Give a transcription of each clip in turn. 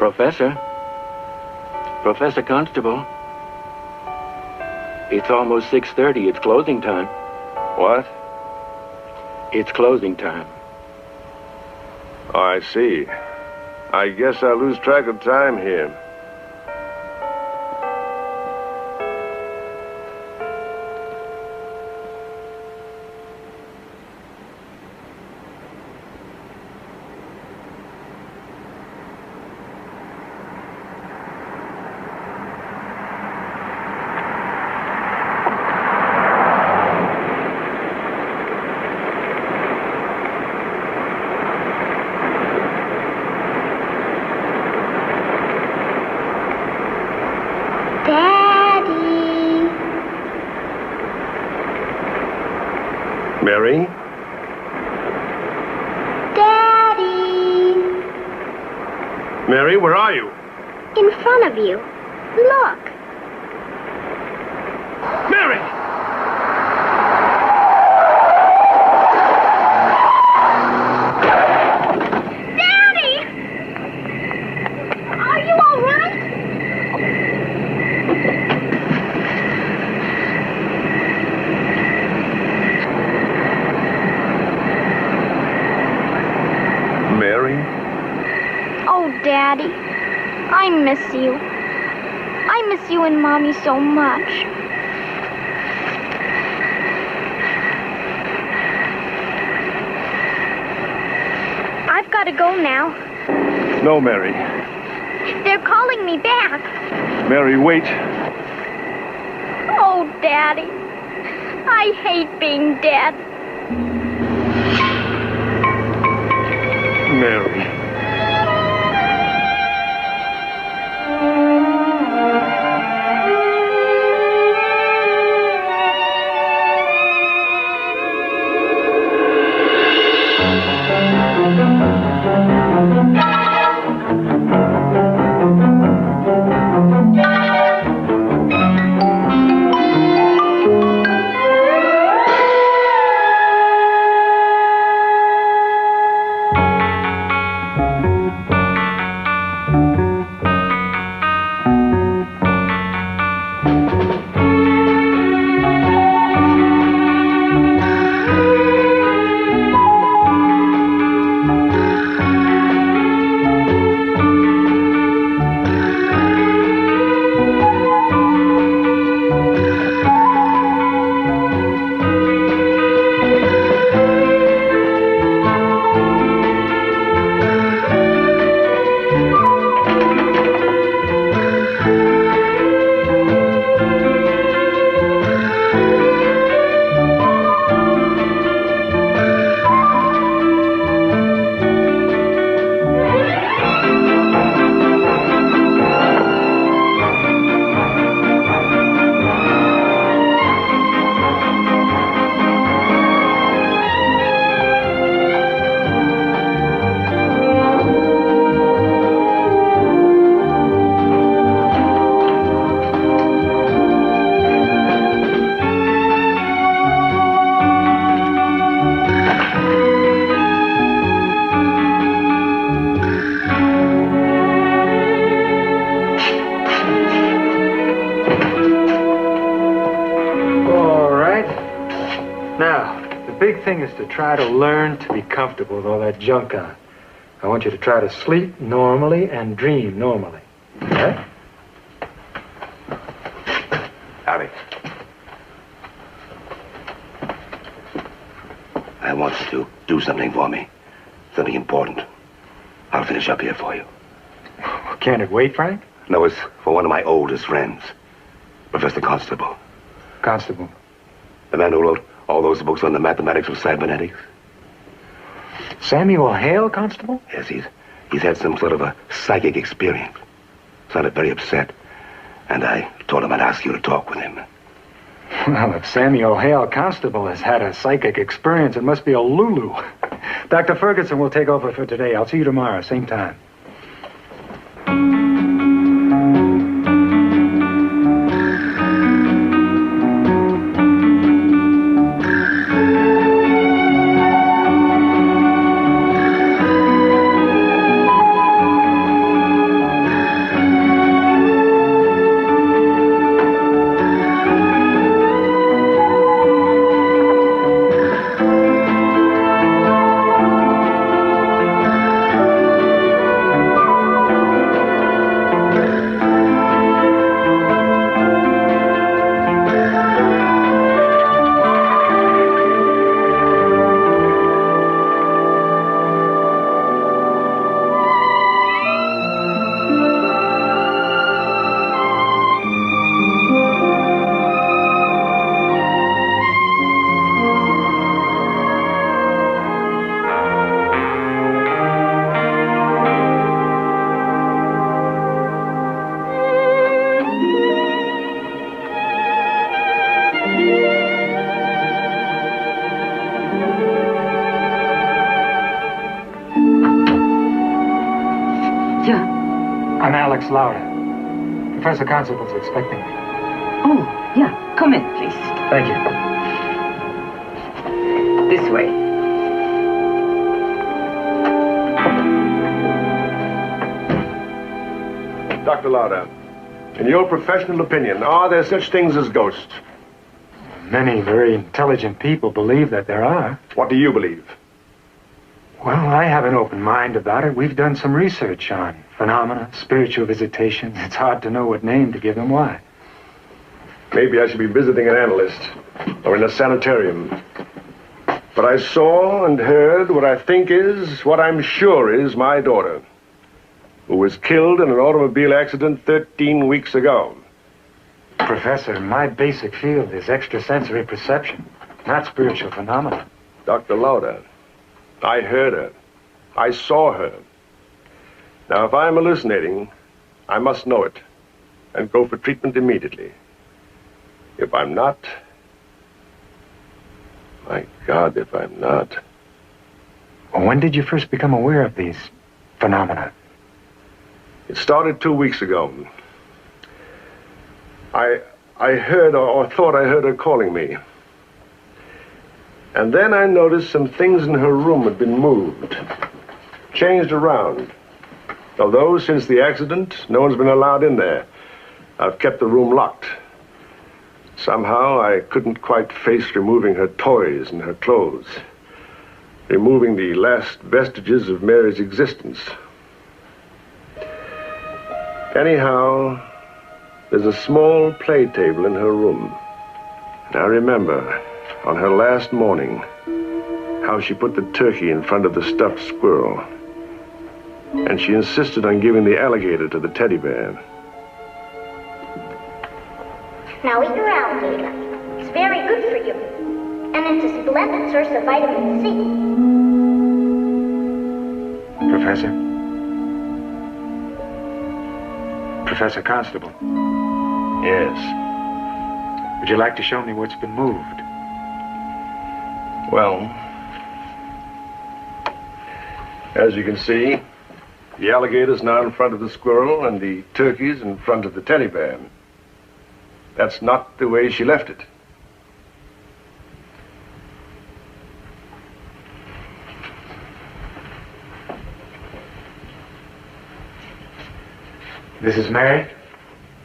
Professor? Professor Constable? It's almost 6:30. It's closing time. What? It's closing time. Oh, I see. I guess I lose track of time here. Mary? Daddy! Mary, where are you? In front of you. Look. Mary! Daddy! Are you all right? Mary? Oh, Daddy, I miss you. I miss you and Mommy so much. I've got to go now. No, Mary. They're calling me back. Mary, wait. Oh, Daddy, I hate being dead. Mary. Thing is to try to learn to be comfortable with all that junk on. I want you to try to sleep normally and dream normally. Okay? Harry. I want you to do something for me. Something important. I'll finish up here for you. Can't it wait, Frank? No, it's for one of my oldest friends. Professor Constable. Constable? The man who wrote all those books on the mathematics of cybernetics. Samuel Hale, Constable? Yes, he's had some sort of a psychic experience. Sounded very upset. And I told him I'd ask you to talk with him. Well, if Samuel Hale, Constable, has had a psychic experience, it must be a Lulu. Dr. Ferguson will take over for today. I'll see you tomorrow, same time. Alex Lauder. Professor Constable's expecting me. Oh, yeah. Come in, please. Thank you. This way. Dr. Lauder, in your professional opinion, are there such things as ghosts? Many very intelligent people believe that there are. What do you believe? Well, I have an open mind about it. We've done some research on phenomena, spiritual visitations. It's hard to know what name to give them. Why? Maybe I should be visiting an analyst or in a sanitarium. But I saw and heard what I think is, what I'm sure is, my daughter, who was killed in an automobile accident 13 weeks ago. Professor, my basic field is extrasensory perception, not spiritual phenomena. Dr. Lauder, I heard her. I saw her. Now, if I'm hallucinating, I must know it and go for treatment immediately. If I'm not... My God, if I'm not... When did you first become aware of these phenomena? It started 2 weeks ago. I heard or thought I heard her calling me. And then I noticed some things in her room had been moved, changed around. Although since the accident, no one's been allowed in there. I've kept the room locked. Somehow I couldn't quite face removing her toys and her clothes, removing the last vestiges of Mary's existence. Anyhow, there's a small play table in her room. And I remember, on her last morning, how she put the turkey in front of the stuffed squirrel. And she insisted on giving the alligator to the teddy bear. Now eat your alligator. It's very good for you. And it's a splendid source of vitamin C. Professor? Professor Constable? Yes. Would you like to show me what's been moved? Well, as you can see, the alligator's now in front of the squirrel and the turkey's in front of the teddy bear. That's not the way she left it. This is Mary?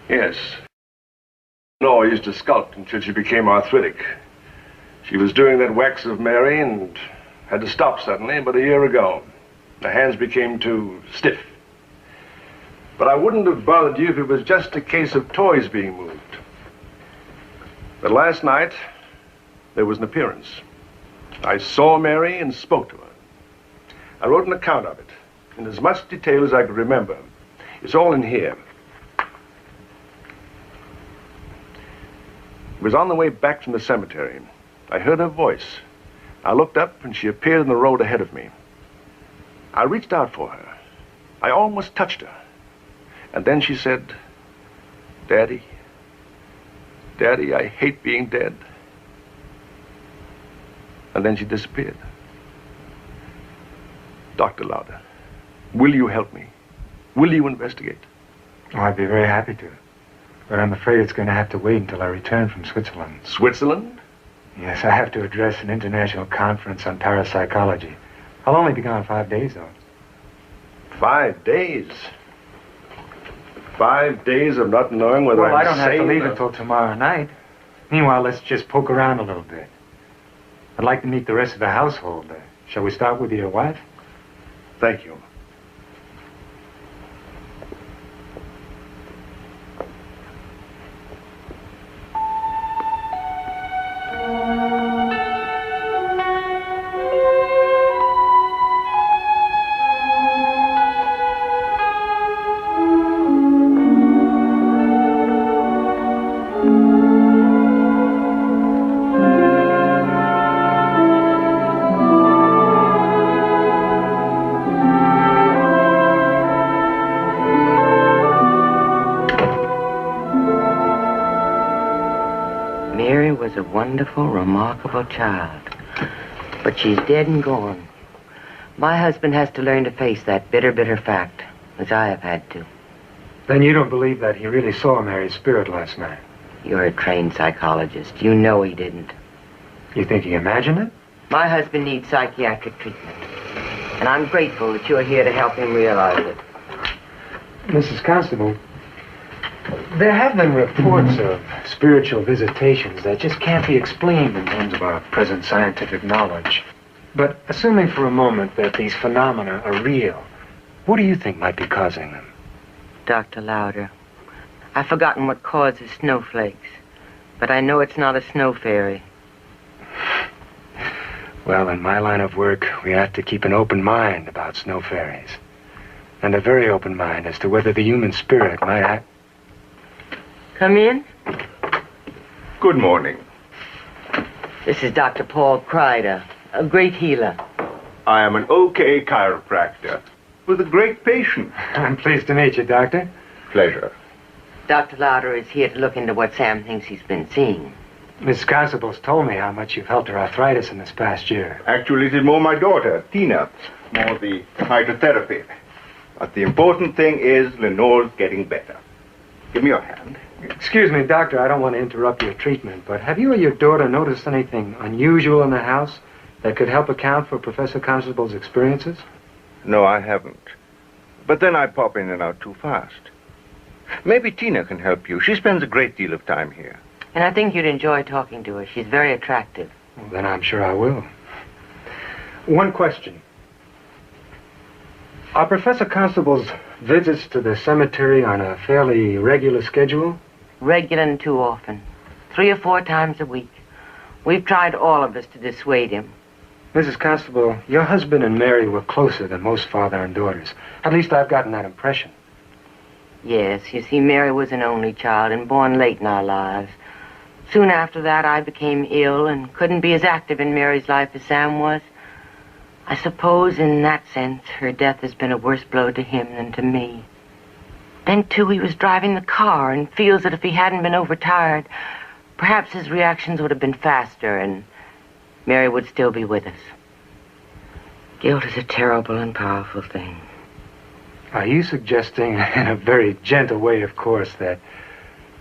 Yes. Nora used to sculpt until she became arthritic. She was doing that wax of Mary and had to stop suddenly about a year ago. The hands became too stiff. But I wouldn't have bothered you if it was just a case of toys being moved. But last night, there was an appearance. I saw Mary and spoke to her. I wrote an account of it, in as much detail as I could remember. It's all in here. It was on the way back from the cemetery. I heard her voice. I looked up and she appeared in the road ahead of me. I reached out for her. I almost touched her. And then she said, "Daddy, Daddy, I hate being dead." And then she disappeared. Dr. Lauder, will you help me? Will you investigate? Oh, I'd be very happy to. But I'm afraid it's going to have to wait until I return from Switzerland. Switzerland? Yes, I have to address an international conference on parapsychology. I'll only be gone 5 days, though. 5 days? 5 days of not knowing whether Well, I'm I don't have to sane leave or... until tomorrow night. Meanwhile, let's just poke around a little bit. I'd like to meet the rest of the household. Shall we start with your wife? Thank you. Mary was a wonderful, remarkable child. But she's dead and gone. My husband has to learn to face that bitter, bitter fact, as I have had to. Then you don't believe that he really saw Mary's spirit last night? You're a trained psychologist. You know he didn't. You think he imagined it? My husband needs psychiatric treatment. And I'm grateful that you're here to help him realize it. Mrs. Constable, there have been reports of spiritual visitations that just can't be explained in terms of our present scientific knowledge. But assuming for a moment that these phenomena are real, what do you think might be causing them? Dr. Lauder, I've forgotten what causes snowflakes, but I know it's not a snow fairy. Well, in my line of work, we have to keep an open mind about snow fairies. And a very open mind as to whether the human spirit might act. Come in. Good morning. This is Dr. Paul Kreider, a great healer. I am an okay chiropractor with a great patient. I'm pleased to meet you, Doctor. Pleasure. Dr. Lauder is here to look into what Sam thinks he's been seeing. Miss Constable's told me how much you've helped her arthritis in this past year. Actually, it is more my daughter, Tina, more the hydrotherapy. But the important thing is Lenore's getting better. Give me your hand. Excuse me, Doctor, I don't want to interrupt your treatment, but have you or your daughter noticed anything unusual in the house that could help account for Professor Constable's experiences? No, I haven't. But then I pop in and out too fast. Maybe Tina can help you. She spends a great deal of time here. And I think you'd enjoy talking to her. She's very attractive. Well, then I'm sure I will. One question. Are Professor Constable's visits to the cemetery on a fairly regular schedule? Regular and too often. 3 or 4 times a week. We've tried all of us to dissuade him. Mrs. Constable, your husband and Mary were closer than most father and daughters. At least I've gotten that impression. Yes, you see, Mary was an only child and born late in our lives. Soon after that, I became ill and couldn't be as active in Mary's life as Sam was. I suppose, in that sense, her death has been a worse blow to him than to me. Then, too, he was driving the car and feels that if he hadn't been overtired, perhaps his reactions would have been faster and Mary would still be with us. Guilt is a terrible and powerful thing. Are you suggesting, in a very gentle way, of course, that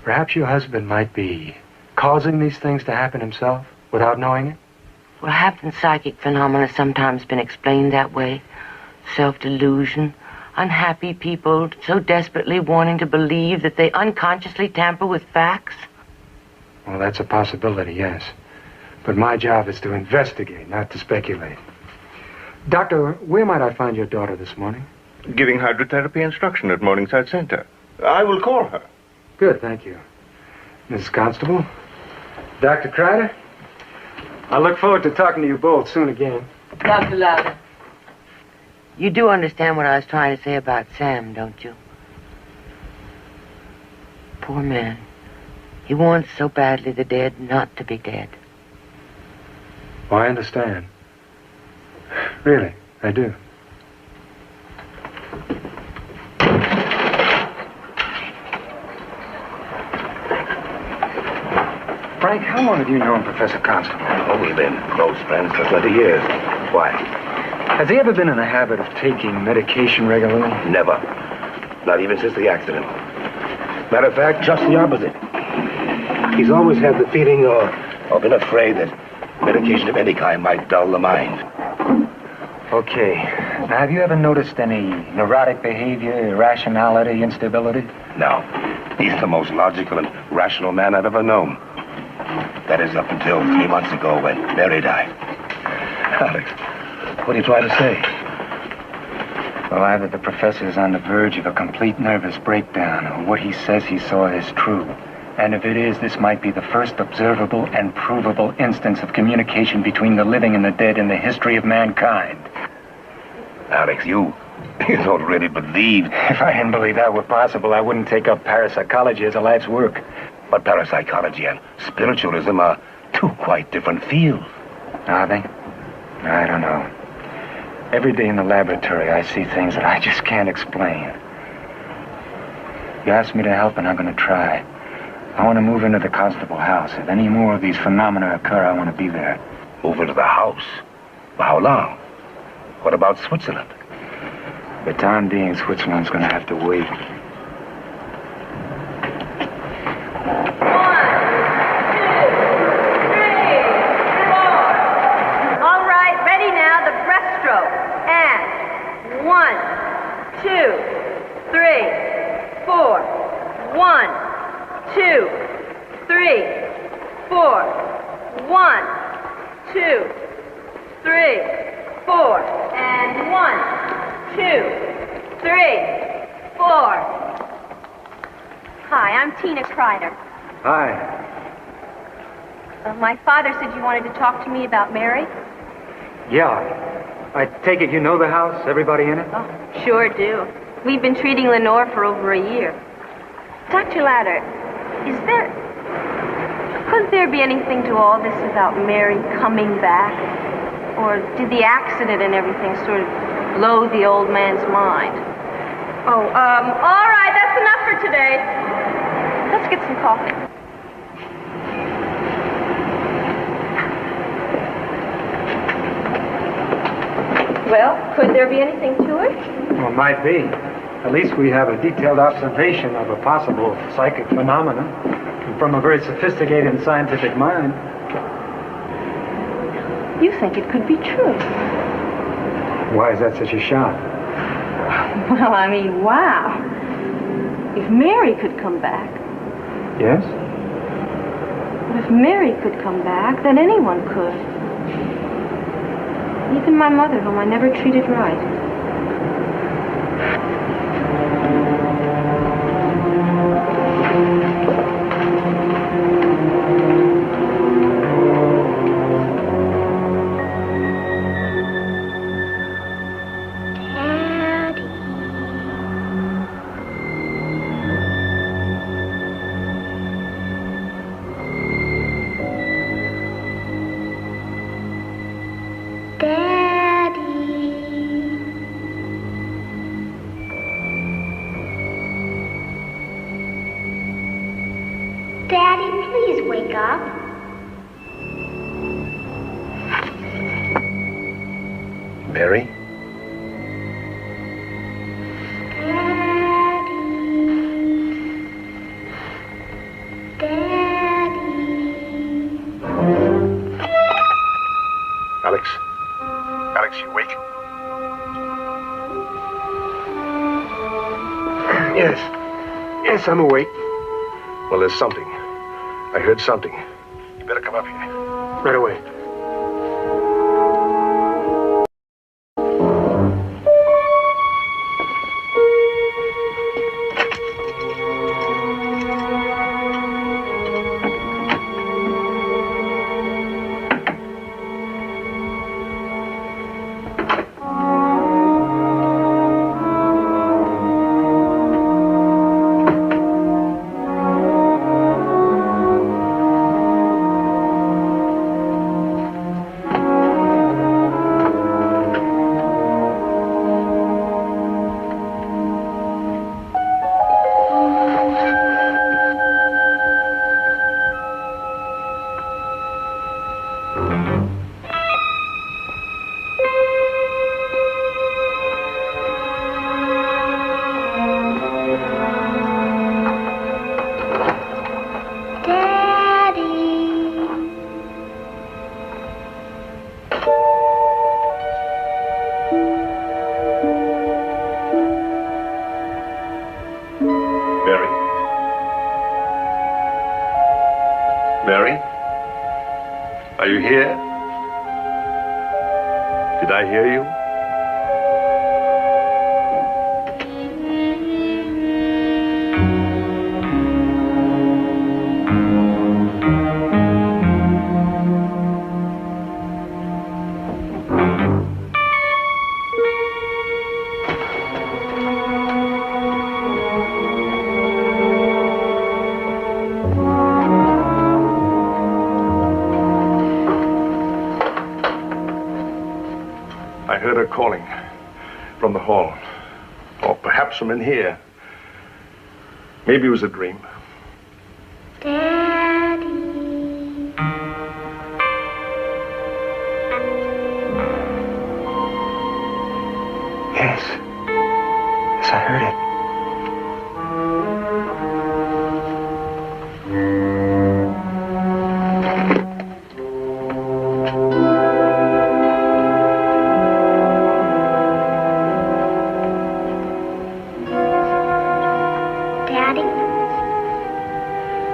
perhaps your husband might be causing these things to happen himself without knowing it? Well, haven't psychic phenomena sometimes been explained that way? Self-delusion, unhappy people so desperately wanting to believe that they unconsciously tamper with facts? Well, that's a possibility, yes. But my job is to investigate, not to speculate. Doctor, where might I find your daughter this morning? Giving hydrotherapy instruction at Morningside Center. I will call her. Good, thank you. Mrs. Constable, Dr. Kreider, I look forward to talking to you both soon again. Dr. Lauder, you do understand what I was trying to say about Sam, don't you? Poor man. He wants so badly the dead not to be dead. Oh, I understand. Really, I do. Frank, how long have you known Professor Constable? Oh, we've been close friends for 20 years. Why? Has he ever been in the habit of taking medication regularly? Never. Not even since the accident. Matter of fact, just the opposite. He's always had the feeling or been afraid that medication of any kind might dull the mind. Okay. Now, have you ever noticed any neurotic behavior, irrationality, instability? No. He's the most logical and rational man I've ever known. That is up until 3 months ago when Mary died. Alex, what are you trying to say? Well, either the professor's on the verge of a complete nervous breakdown, or what he says he saw is true. And if it is, this might be the first observable and provable instance of communication between the living and the dead in the history of mankind. Alex, you don't really believe... If I didn't believe that were possible, I wouldn't take up parapsychology as a life's work. But parapsychology and spiritualism are 2 quite different fields. Are they? I don't know. Every day in the laboratory, I see things that I just can't explain. You asked me to help, and I'm going to try. I want to move into the Constable house. If any more of these phenomena occur, I want to be there. Move into the house? For how long? What about Switzerland? For the time being, Switzerland's going to have to wait. 1, 2, 3, 4. And 1, 2, 3, 4. Hi, I'm Tina Kreider. Hi. My father said you wanted to talk to me about Mary. Yeah. I take it you know the house, everybody in it? Oh, sure do. We've been treating Lenore for over a year. Dr. Lauder, could there be anything to all this about Mary coming back? Or did the accident and everything sort of blow the old man's mind? Oh, all right, that's enough for today. Let's get some coffee. Well, could there be anything to it? Well, might be. At least we have a detailed observation of a possible psychic phenomenon from a very sophisticated scientific mind. You think it could be true? Why is that such a shock? Well, I mean, wow. If Mary could come back. Yes? If Mary could come back, then anyone could. Even my mother, whom I never treated right. Mary? Alex? Alex, you awake? Yes. Yes, I'm awake. Well, there's something. I heard something. You better come up here. Right away. Mary? Are you here? Did I hear you? I heard her calling from the hall. Or perhaps from in here. Maybe it was a dream. Daddy. Yes. Yes, I heard it.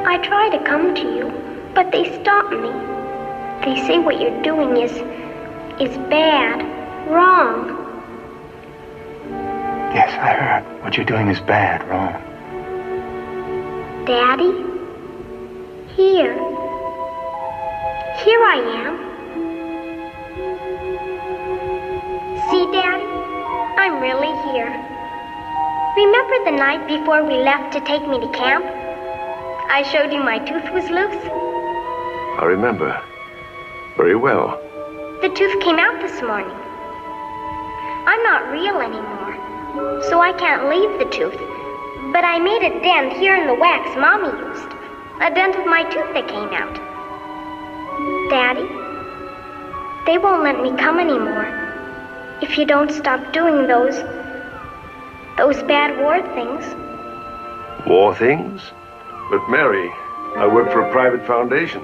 I tried to come to you, but they stopped me. They say what you're doing is bad, wrong. Yes, I heard. What you're doing is bad, wrong. Daddy? Here. Here I am. See, Daddy? I'm really here. Remember the night before we left to take me to camp? I showed you my tooth was loose? I remember. Very well. The tooth came out this morning. I'm not real anymore, so I can't leave the tooth. But I made a dent here in the wax Mommy used. A dent of my tooth that came out. Daddy, they won't let me come anymore if you don't stop doing those bad war things. War things? But Mary, I work for a private foundation.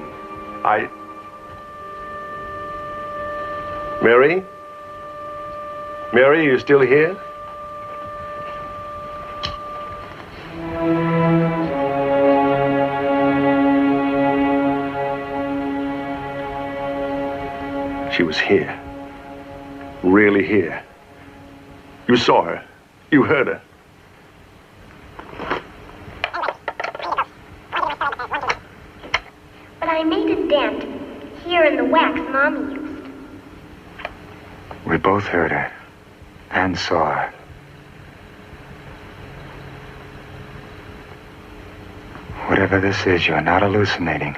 Mary? Mary, are you still here? She was here. Really here. You saw her. You heard her. But I made a dent here in the wax Mommy used. We both heard her and saw her. Whatever this is, you're not hallucinating.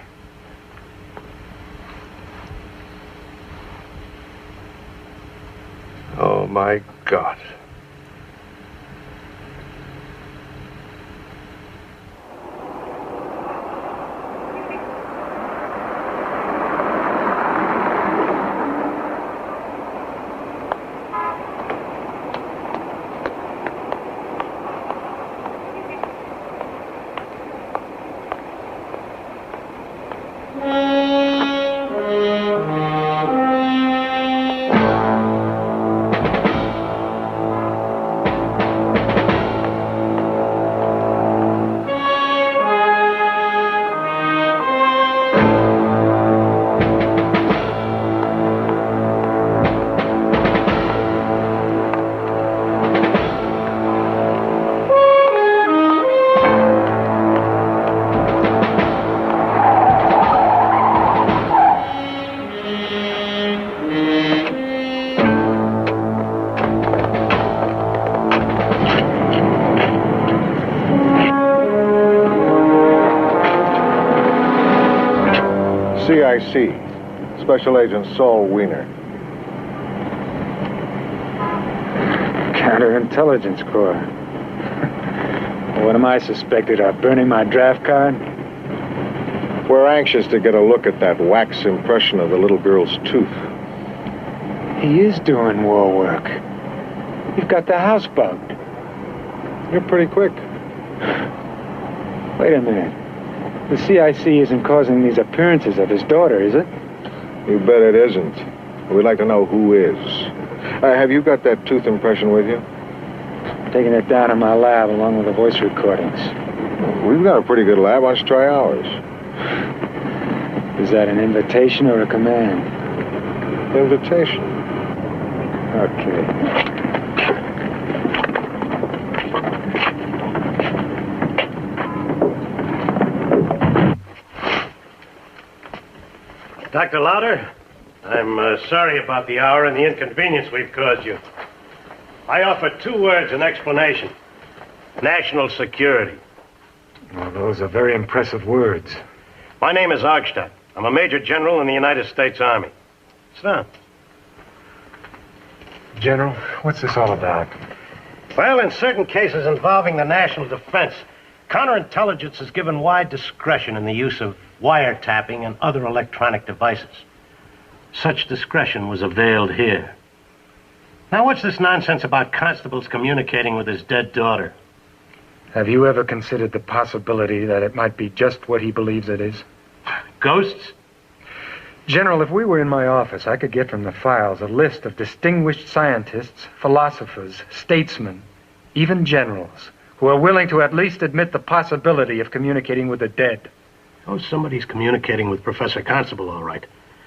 Oh, my God. CIC, Special Agent Saul Wiener. Counterintelligence Corps. What am I suspected of? Burning my draft card? We're anxious to get a look at that wax impression of the little girl's tooth. He is doing war work. You've got the house bugged. You're pretty quick. Wait a minute. The CIC isn't causing these appearances of his daughter, is it? You bet it isn't. We'd like to know who is. Have you got that tooth impression with you? Taking it down in my lab along with the voice recordings. We've got a pretty good lab. Why don't you try ours? Is that an invitation or a command? Invitation. Okay. Dr. Lauder, I'm sorry about the hour and the inconvenience we've caused you. I offer 2 words in explanation. National security. Well, those are very impressive words. My name is Ogstadt. I'm a Major General in the United States Army. Sit down. General, what's this all about? Well, in certain cases involving the national defense, counterintelligence is given wide discretion in the use of wiretapping and other electronic devices. Such discretion was availed here. Now, what's this nonsense about Constable's communicating with his dead daughter? Have you ever considered the possibility that it might be just what he believes it is? Ghosts? General, if we were in my office, I could get from the files a list of distinguished scientists, philosophers, statesmen, even generals, who are willing to at least admit the possibility of communicating with the dead. Oh, somebody's communicating with Professor Constable, all right.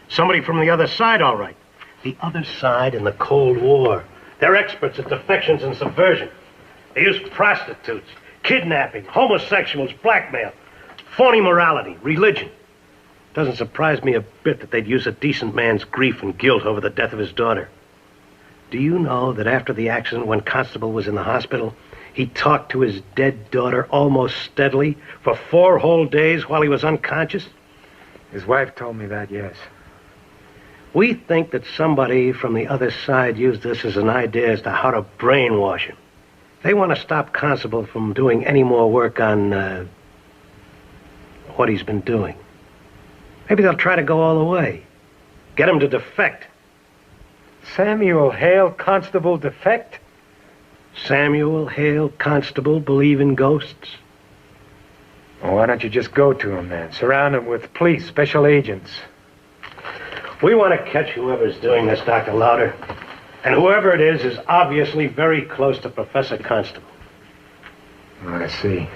Somebody from the other side, all right. The other side in the Cold War. They're experts at defections and subversion. They use prostitutes, kidnapping, homosexuals, blackmail, phony morality, religion. Doesn't surprise me a bit that they'd use a decent man's grief and guilt over the death of his daughter. Do you know that after the accident, when Constable was in the hospital, he talked to his dead daughter almost steadily for 4 whole days while he was unconscious? His wife told me that, yes. We think that somebody from the other side used this as an idea as to how to brainwash him. They want to stop Constable from doing any more work on, what he's been doing. Maybe they'll try to go all the way. Get him to defect. Samuel Hale, Constable, defect? Samuel Hale, Constable, believe in ghosts? Well, why don't you just go to him, then? Surround him with police, special agents. We want to catch whoever's doing this, Dr. Lauder. And whoever it is obviously very close to Professor Constable. I see.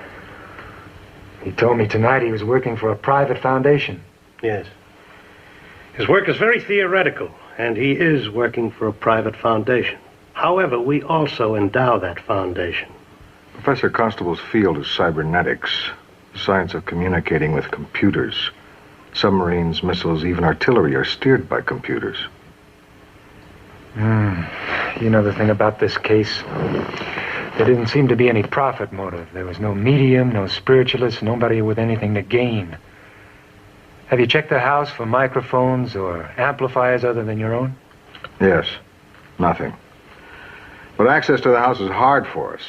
He told me tonight he was working for a private foundation. Yes. His work is very theoretical, and he is working for a private foundation. However, we also endow that foundation. Professor Constable's field is cybernetics, the science of communicating with computers. Submarines, missiles, even artillery are steered by computers. You know the thing about this case? There didn't seem to be any profit motive. There was no medium, no spiritualist, nobody with anything to gain. Have you checked the house for microphones or amplifiers other than your own? Yes, nothing. But access to the house is hard for us.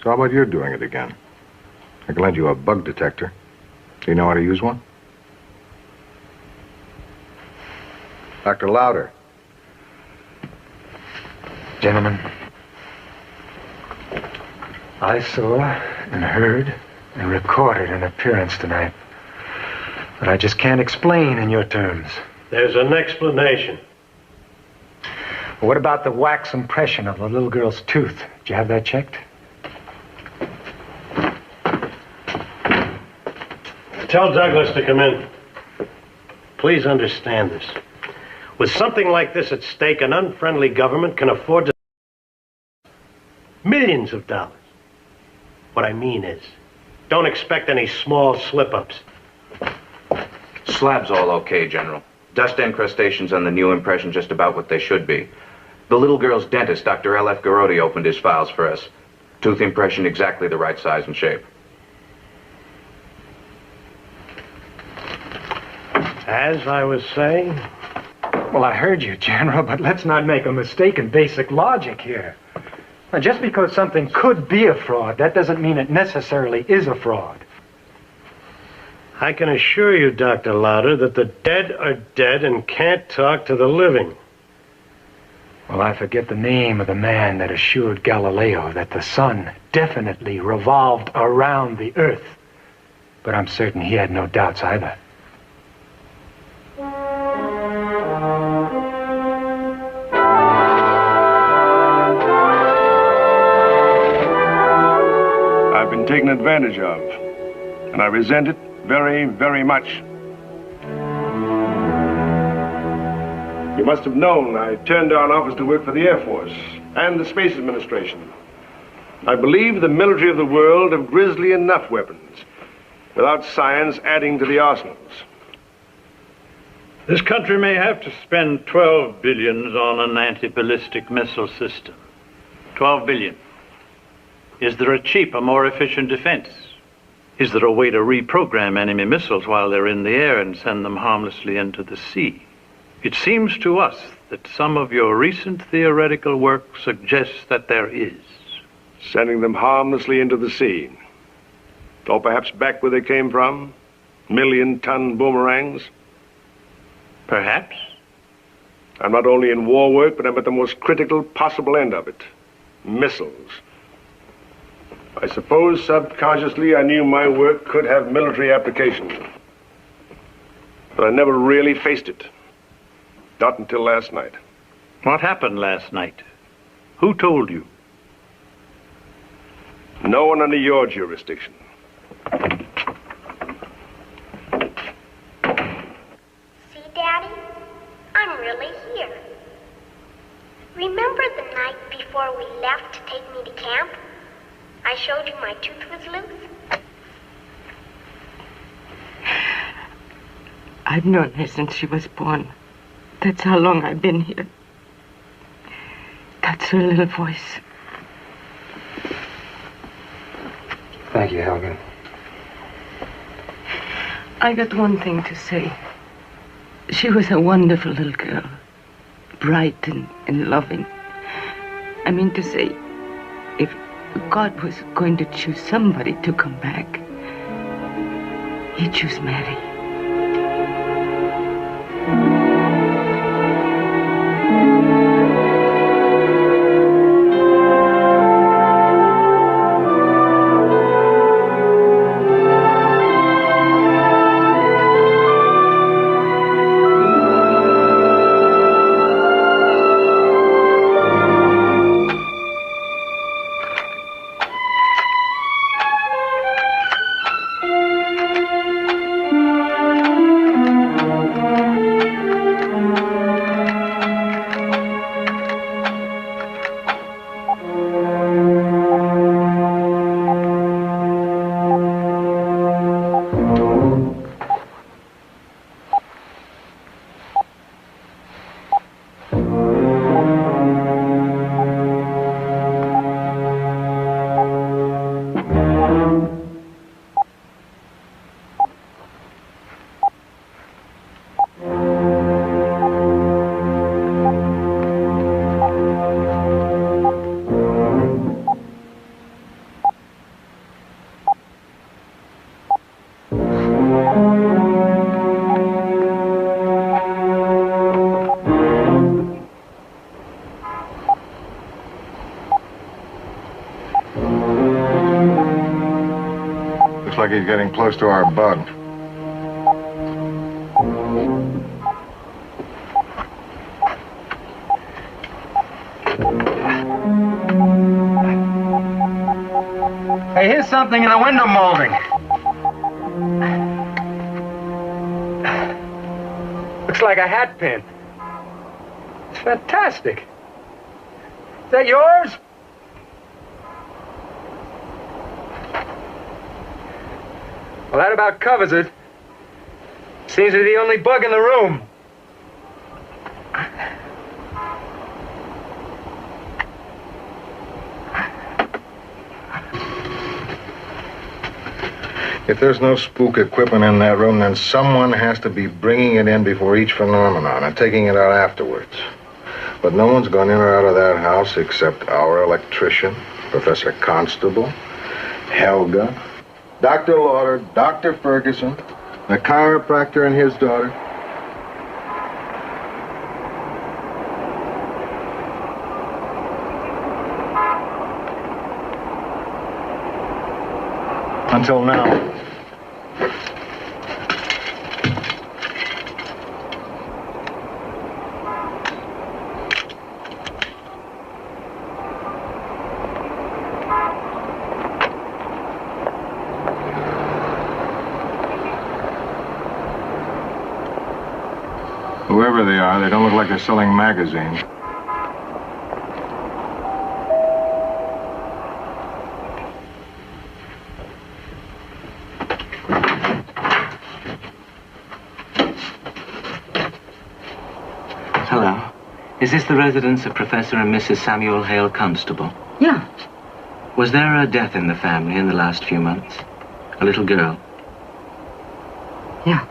So how about you doing it again? I can lend you a bug detector. Do you know how to use one? Dr. Lauder. Gentlemen, I saw and heard and recorded an appearance tonight that I just can't explain in your terms. There's an explanation. Well, what about the wax impression of the little girl's tooth? Did you have that checked? Tell Douglas to come in. Please understand this. With something like this at stake, an unfriendly government can afford to millions of dollars. What I mean is, don't expect any small slip-ups. Slab's all okay, General. Dust incrustations on the new impression just about what they should be. The little girl's dentist, Dr. L.F. Garodi, opened his files for us. Tooth impression exactly the right size and shape. As I was saying... Well, I heard you, General, but let's not make a mistake in basic logic here. Now, just because something could be a fraud, that doesn't mean it necessarily is a fraud. I can assure you, Dr. Lauder, that the dead are dead and can't talk to the living. Well, I forget the name of the man that assured Galileo that the sun definitely revolved around the earth. But I'm certain he had no doubts either. I've been taken advantage of, and I resent it very, very much. You must have known I turned down offers to work for the Air Force and the Space Administration. I believe the military of the world have grisly enough weapons without science adding to the arsenals. This country may have to spend 12 billion on an anti-ballistic missile system. 12 billion. Is there a cheaper, more efficient defense? Is there a way to reprogram enemy missiles while they're in the air and send them harmlessly into the sea? It seems to us that some of your recent theoretical work suggests that there is. Sending them harmlessly into the sea. Or perhaps back where they came from? Million-ton boomerangs? Perhaps. I'm not only in war work, but I'm at the most critical possible end of it. Missiles. I suppose subconsciously I knew my work could have military application. But I never really faced it. Not until last night. What happened last night? Who told you? No one under your jurisdiction. See, Daddy? I'm really here. Remember the night before we left to take me to camp? I showed you my tooth was loose? I've known her since she was born. That's how long I've been here. That's her little voice. Thank you, Helga. I got one thing to say. She was a wonderful little girl. Bright and loving. I mean to say, if God was going to choose somebody to come back, he'd choose Mary. Looks like he's getting close to our bug. Hey, here's something in the window molding. Looks like a hat pin. It's fantastic. Is that yours? Well, that about covers it. Seems to be the only bug in the room. If there's no spook equipment in that room, then someone has to be bringing it in before each phenomenon and taking it out afterwards. But no one's gone in or out of that house except our electrician, Professor Constable, Helga, Dr. Lauder, Dr. Ferguson, the chiropractor and his daughter. Until now. Whoever they are, they don't look like they're selling magazines. Hello. Is this the residence of Professor and Mrs. Samuel Hale Constable? Yeah. Was there a death in the family in the last few months? A little girl? Yeah.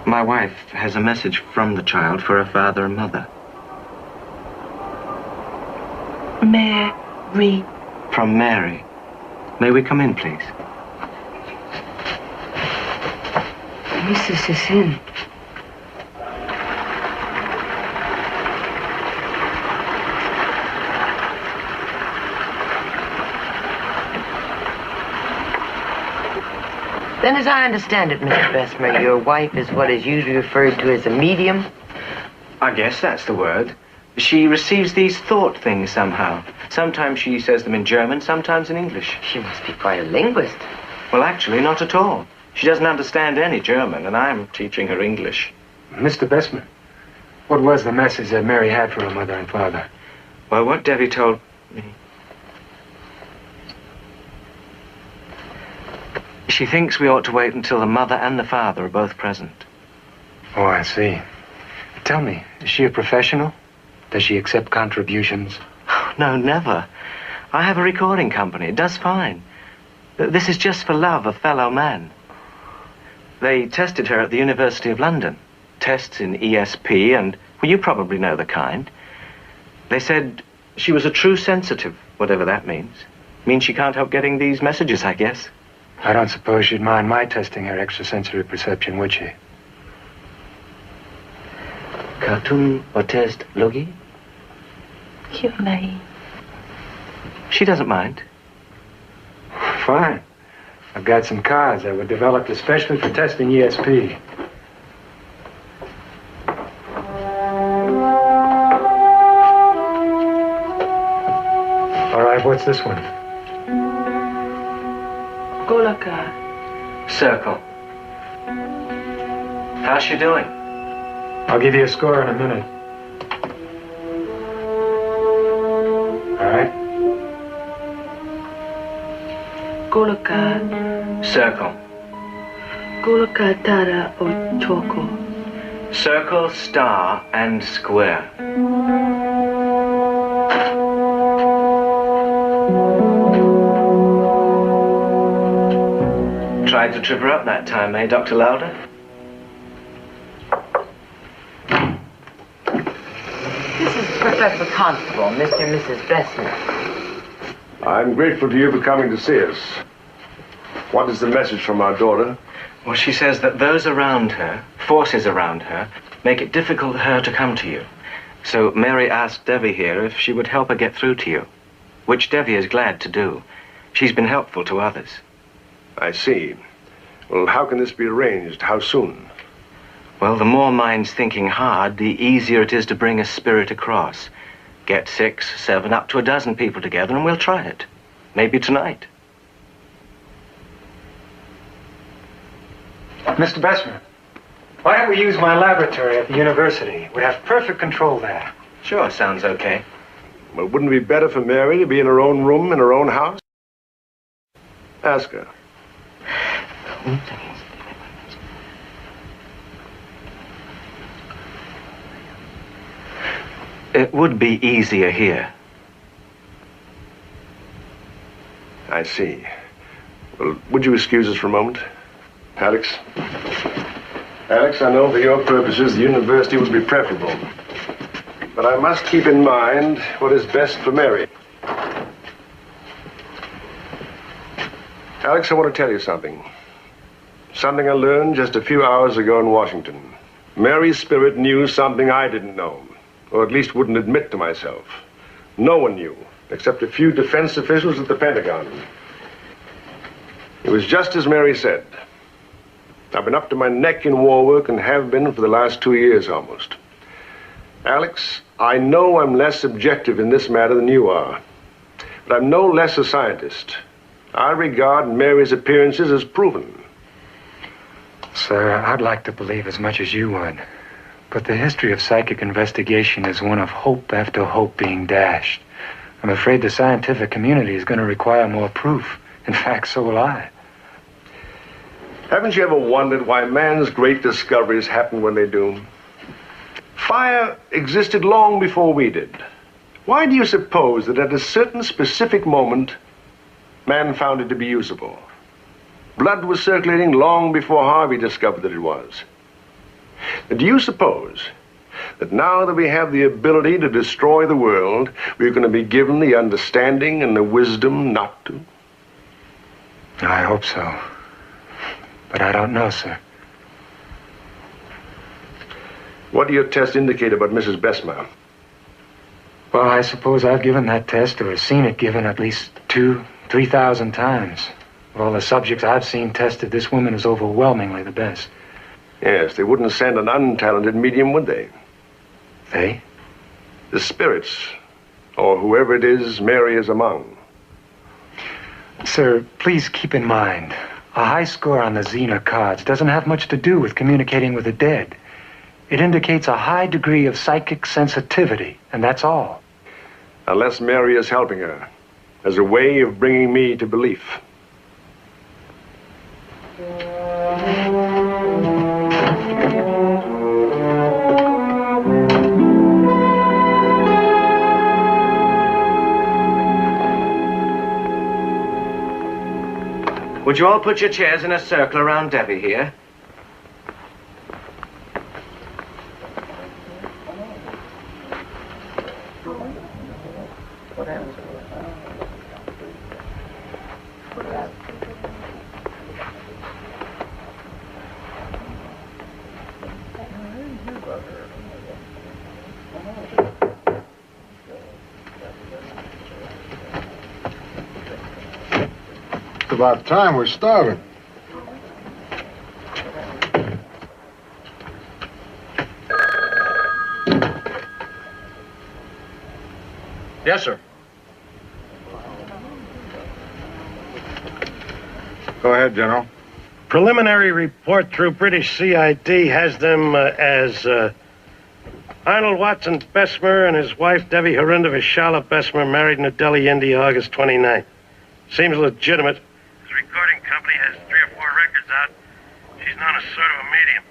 My wife has a message from the child for her father and mother. Mary. From Mary. May we come in, please? Mrs. is in. Then, as I understand it, Mr. Bessemer, your wife is what is usually referred to as a medium? I guess that's the word. She receives these thought things somehow. Sometimes she says them in German, sometimes in English. She must be quite a linguist. Well, actually, not at all. She doesn't understand any German, and I'm teaching her English. Mr. Bessemer, What was the message that Mary had for her mother and father? Well, what Debbie told me... She thinks we ought to wait until the mother and the father are both present. Oh, I see. Tell me, is she a professional? Does she accept contributions? No, never. I have a recording company. It does fine. This is just for love of fellow man. They tested her at the University of London. Tests in ESP and, well, you probably know the kind. They said she was a true sensitive, whatever that means. Means she can't help getting these messages, I guess. I don't suppose she'd mind my testing her extrasensory perception, would she? Cartoon or test logi? She doesn't mind. Fine. I've got some cards that were developed especially for testing ESP. All right, what's this one? Golaka. Circle. How's she doing? I'll give you a score in a minute. All right? Golaka. Circle. Golaka tara o choco. Circle, star, and square. Tried to trip her up that time, eh, Dr. Lauder? This is Professor Constable, Mr. and Mrs. Bessner. I'm grateful to you for coming to see us. What is the message from our daughter? Well, she says that those around her, forces around her, make it difficult for her to come to you. So Mary asked Devi here if she would help her get through to you, which Devi is glad to do. She's been helpful to others. I see. Well, how can this be arranged? How soon? Well, the more minds thinking hard, the easier it is to bring a spirit across. Get 6, 7, up to a dozen people together and we'll try it. Maybe tonight. Mr. Bessner, why don't we use my laboratory at the university? We have perfect control there. Sure, sounds okay. Well, wouldn't it be better for Mary to be in her own room in her own house? Ask her. It would be easier here. I see. Well, would you excuse us for a moment? Alex? Alex, I know for your purposes the university would be preferable. But I must keep in mind what is best for Mary. Alex, I want to tell you something. Something I learned just a few hours ago in Washington. Mary's spirit knew something I didn't know, or at least wouldn't admit to myself. No one knew, except a few defense officials at the Pentagon. It was just as Mary said. I've been up to my neck in war work and have been for the last 2 years almost. Alex, I know I'm less objective in this matter than you are, but I'm no less a scientist. I regard Mary's appearances as proven. Sir, I'd like to believe as much as you would. But the history of psychic investigation is one of hope after hope being dashed. I'm afraid the scientific community is going to require more proof. In fact, so will I. Haven't you ever wondered why man's great discoveries happen when they do? Fire existed long before we did. Why do you suppose that at a certain specific moment, man found it to be usable? Blood was circulating long before Harvey discovered that it was. Do you suppose that now that we have the ability to destroy the world, we're going to be given the understanding and the wisdom not to? I hope so. But I don't know, sir. What do your tests indicate about Mrs. Bessner? Well, I suppose I've given that test or seen it given at least 2,000 to 3,000 times. Of all the subjects I've seen tested, this woman is overwhelmingly the best. Yes, they wouldn't send an untalented medium, would they? They? The spirits, or whoever it is Mary is among. Sir, please keep in mind, a high score on the Xena cards doesn't have much to do with communicating with the dead. It indicates a high degree of psychic sensitivity, and that's all. Unless Mary is helping her, as a way of bringing me to belief. Would you all put your chairs in a circle around Debbie here? It's about time. We're starving. Yes, sir. Go ahead, General. Preliminary report through British CID has them as Arnold Watson Bessemer and his wife, Debbie Herinda Vishala Bessemer, married in New Delhi, India, August 29th. Seems legitimate. His recording company has 3 or 4 records out. She's known as sort of a medium.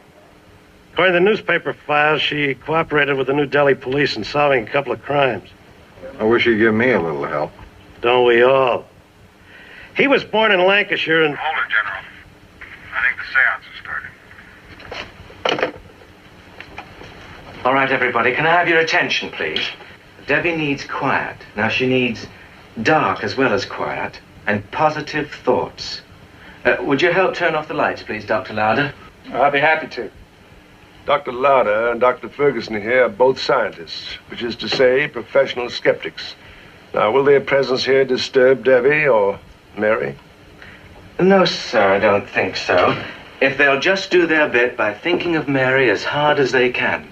According to the newspaper files, she cooperated with the New Delhi police in solving a couple of crimes. I wish you'd give me a little help. Don't we all? He was born in Lancashire and... Hold it, General. I think the seance is starting. All right, everybody, can I have your attention, please? Debbie needs quiet. Now, she needs dark as well as quiet, and positive thoughts. Would you help turn off the lights, please, Dr. Lauder? I'll be happy to. Dr. Lauder and Dr. Ferguson here are both scientists, which is to say, professional skeptics. Now, will their presence here disturb Debbie or Mary? No, sir, I don't think so. If they'll just do their bit by thinking of Mary as hard as they can.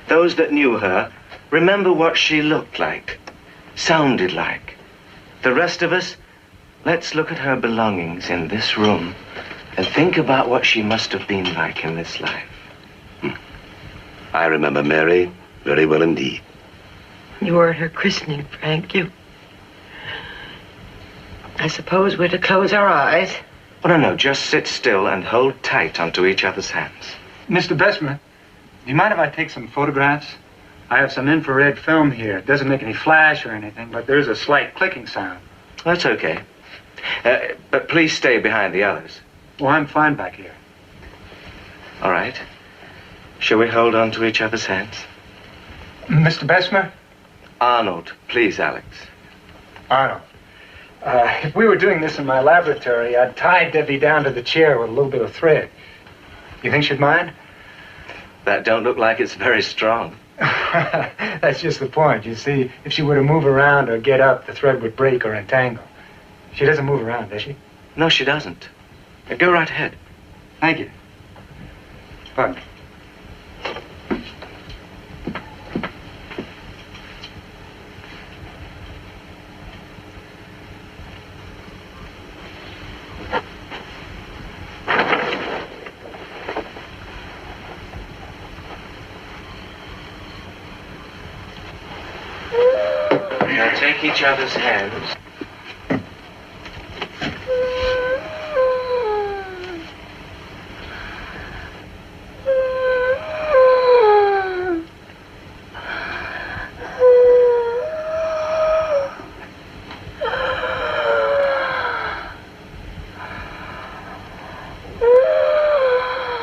Those that knew her remember what she looked like, sounded like. The rest of us, let's look at her belongings in this room and think about what she must have been like in this life. I remember Mary very well indeed. You were at her christening, Frank. I suppose we're to close our eyes. Oh, no, just sit still and hold tight onto each other's hands. Mr. Bessemer, do you mind if I take some photographs? I have some infrared film here. It doesn't make any flash or anything, but there's a slight clicking sound. That's okay. But please stay behind the others. Well, I'm fine back here. All right. Shall we hold on to each other's hands? Mr. Bessemer? Arnold, please, Alex. Arnold. If we were doing this in my laboratory, I'd tie Debbie down to the chair with a little bit of thread. You think she'd mind? That don't look like it's very strong. That's just the point. You see, if she were to move around or get up, the thread would break or entangle. She doesn't move around, does she? No, she doesn't. Go right ahead. Thank you. Pardon me. Now take each other's hands.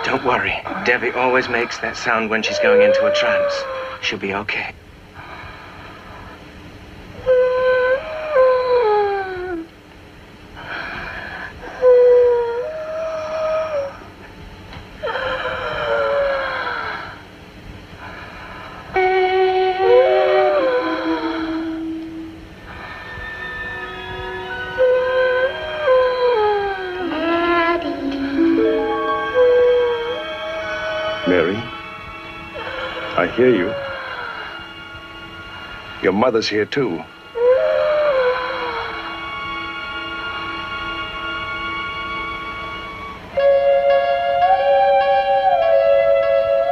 Don't worry. Debbie always makes that sound when she's going into a trance. She'll be okay. Mary, I hear you. Your mother's here, too.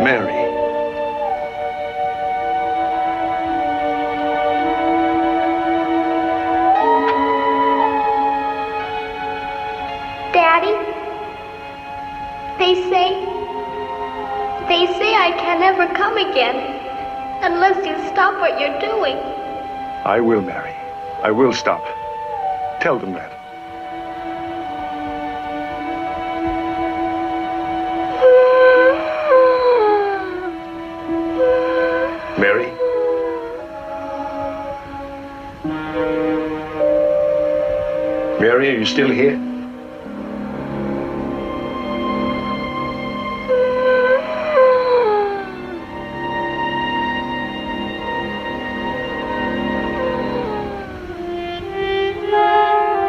Mary. unless you stop what you're doing. I will, Mary. I will stop. Tell them that. Mary? Mary, are you still here?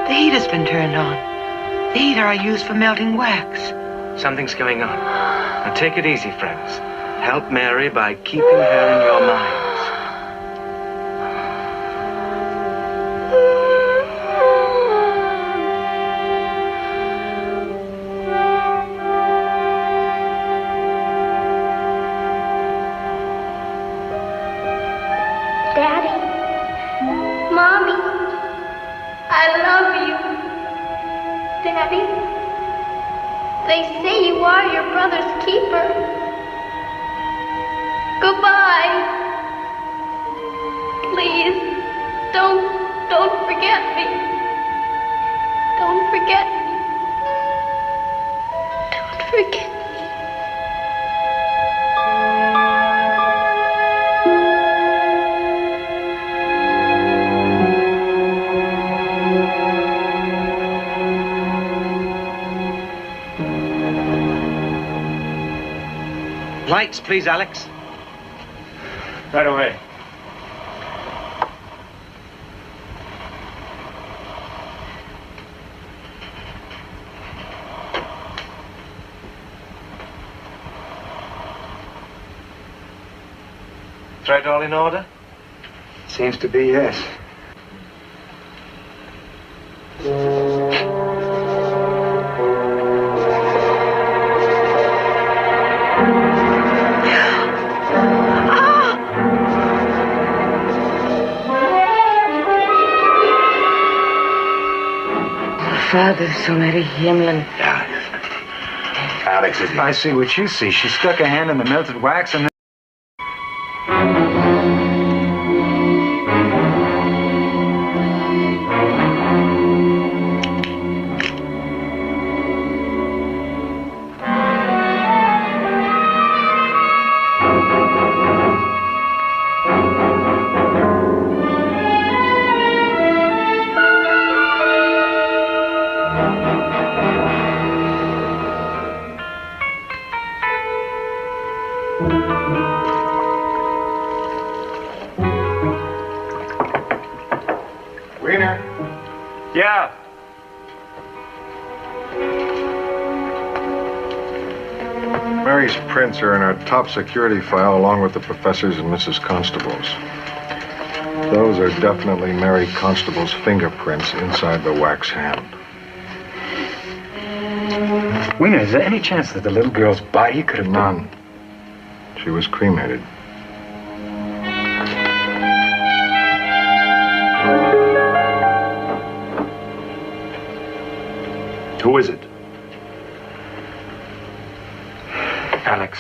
The heater's been turned on. The heater I use for melting wax. Something's going on. Now take it easy, friends. Help Mary by keeping her in your minds. Daddy, Mommy, I love you. Daddy, they say you are your brother's keeper. Goodbye. Please, don't forget me. Don't forget me. Don't forget me. Lights, please, Alex. Right away. Threat all in order? Seems to be, yes. Father, so many Milland. Yeah. Alex is here. I see what you see. She stuck a hand in the melted wax and then... Yeah. Mary's prints are in our top security file along with the professor's and Mrs. Constable's. Those are definitely Mary Constable's fingerprints inside the wax hand. Wiener, is there any chance that the little girl's body could have... None. She was cremated. Who is it? Alex.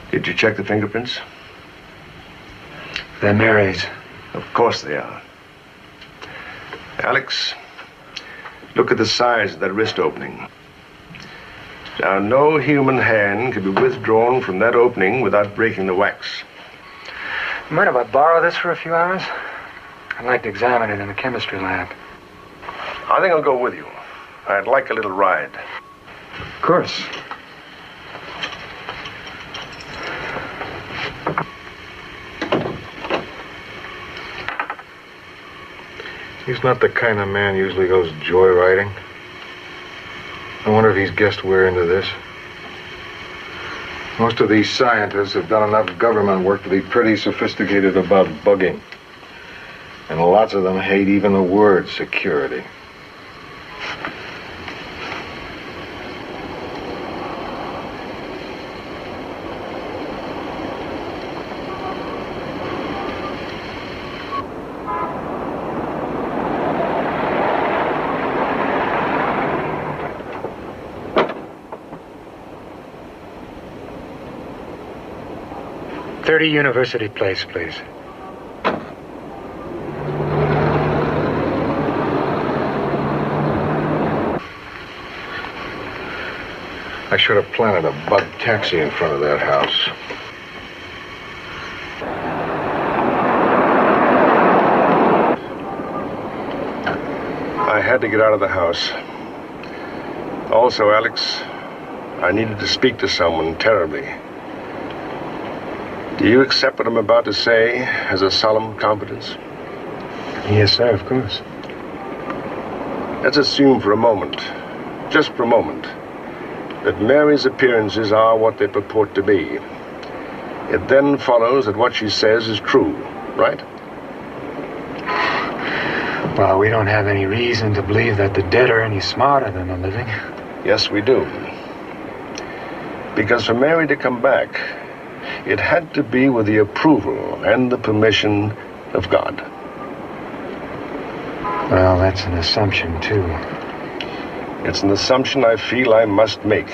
Did you check the fingerprints? They're Mary's. Of course they are. Alex, look at the size of that wrist opening. Now, no human hand can be withdrawn from that opening without breaking the wax. Mind if I borrow this for a few hours? I'd like to examine it in the chemistry lab. I think I'll go with you. I'd like a little ride. Of course. He's not the kind of man who usually goes joyriding. I wonder if he's guessed we're into this. Most of these scientists have done enough government work to be pretty sophisticated about bugging. And lots of them hate even the word security. 30 University Place, please. I should have planted a bug taxi in front of that house. I had to get out of the house. Also, Alex, I needed to speak to someone terribly. Do you accept what I'm about to say as a solemn confidence? Yes, sir, of course. Let's assume for a moment, just for a moment, that Mary's appearances are what they purport to be. It then follows that what she says is true, right? Well, we don't have any reason to believe that the dead are any smarter than the living. Yes, we do. Because for Mary to come back, it had to be with the approval and the permission of God. Well, that's an assumption, too. It's an assumption I feel I must make.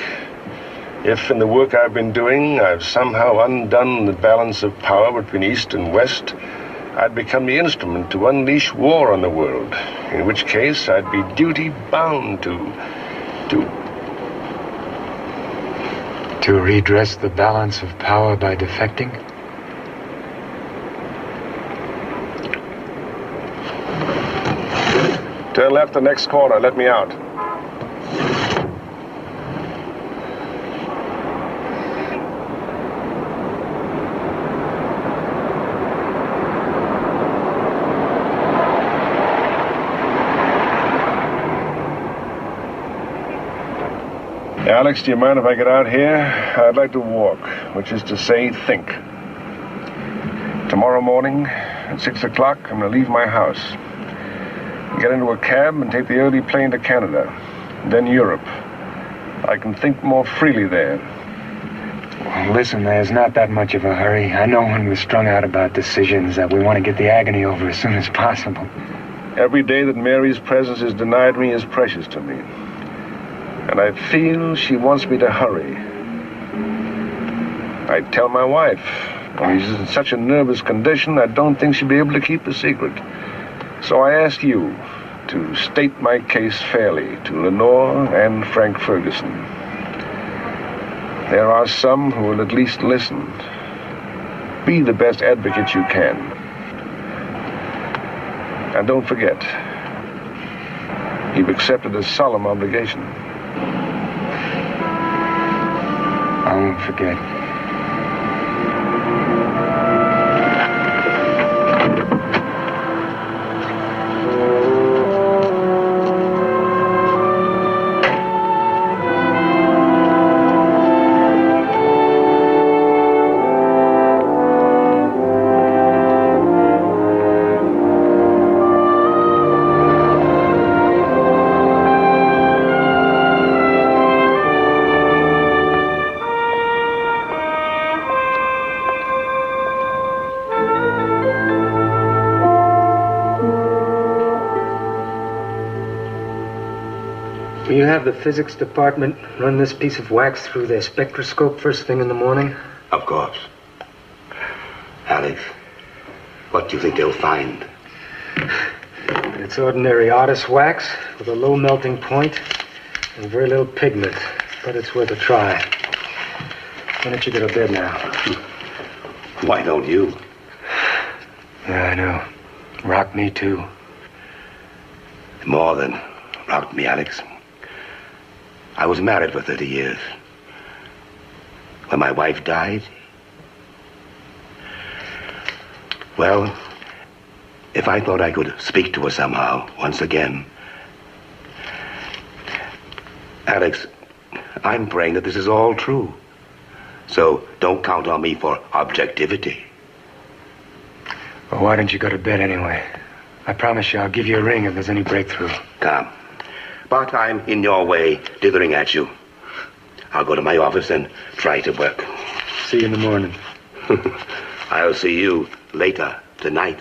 If in the work I've been doing, I've somehow undone the balance of power between East and West, I'd become the instrument to unleash war on the world, in which case I'd be duty-bound To redress the balance of power by defecting? Turn left the next corner. Let me out. Alex, do you mind if I get out here? I'd like to walk, which is to say, think. Tomorrow morning, at 6 o'clock, I'm going to leave my house. Get into a cab and take the early plane to Canada, then Europe. I can think more freely there. Well, listen, there's not that much of a hurry. I know when we're strung out about decisions that we want to get the agony over as soon as possible. Every day that Mary's presence is denied me is precious to me. And I feel she wants me to hurry. I tell my wife, when she's in such a nervous condition, I don't think she'll be able to keep a secret. So I ask you to state my case fairly to Lenore and Frank Ferguson. There are some who will at least listen. Be the best advocate you can. And don't forget, you've accepted a solemn obligation. I won't forget. Will you have the physics department run this piece of wax through their spectroscope first thing in the morning? Of course. Alex, what do you think they'll find? It's ordinary artist wax with a low melting point and very little pigment, but it's worth a try. Why don't you go to bed now? Why don't you? Yeah, I know. Rocked me, too. More than rocked me, Alex. I was married for 30 years. When my wife died, well, if I thought I could speak to her somehow, once again. Alex, I'm praying that this is all true. So don't count on me for objectivity. Well, why don't you go to bed anyway? I promise you I'll give you a ring if there's any breakthrough. Come. But I'm in your way, dithering at you. I'll go to my office and try to work. See you in the morning. I'll see you later tonight.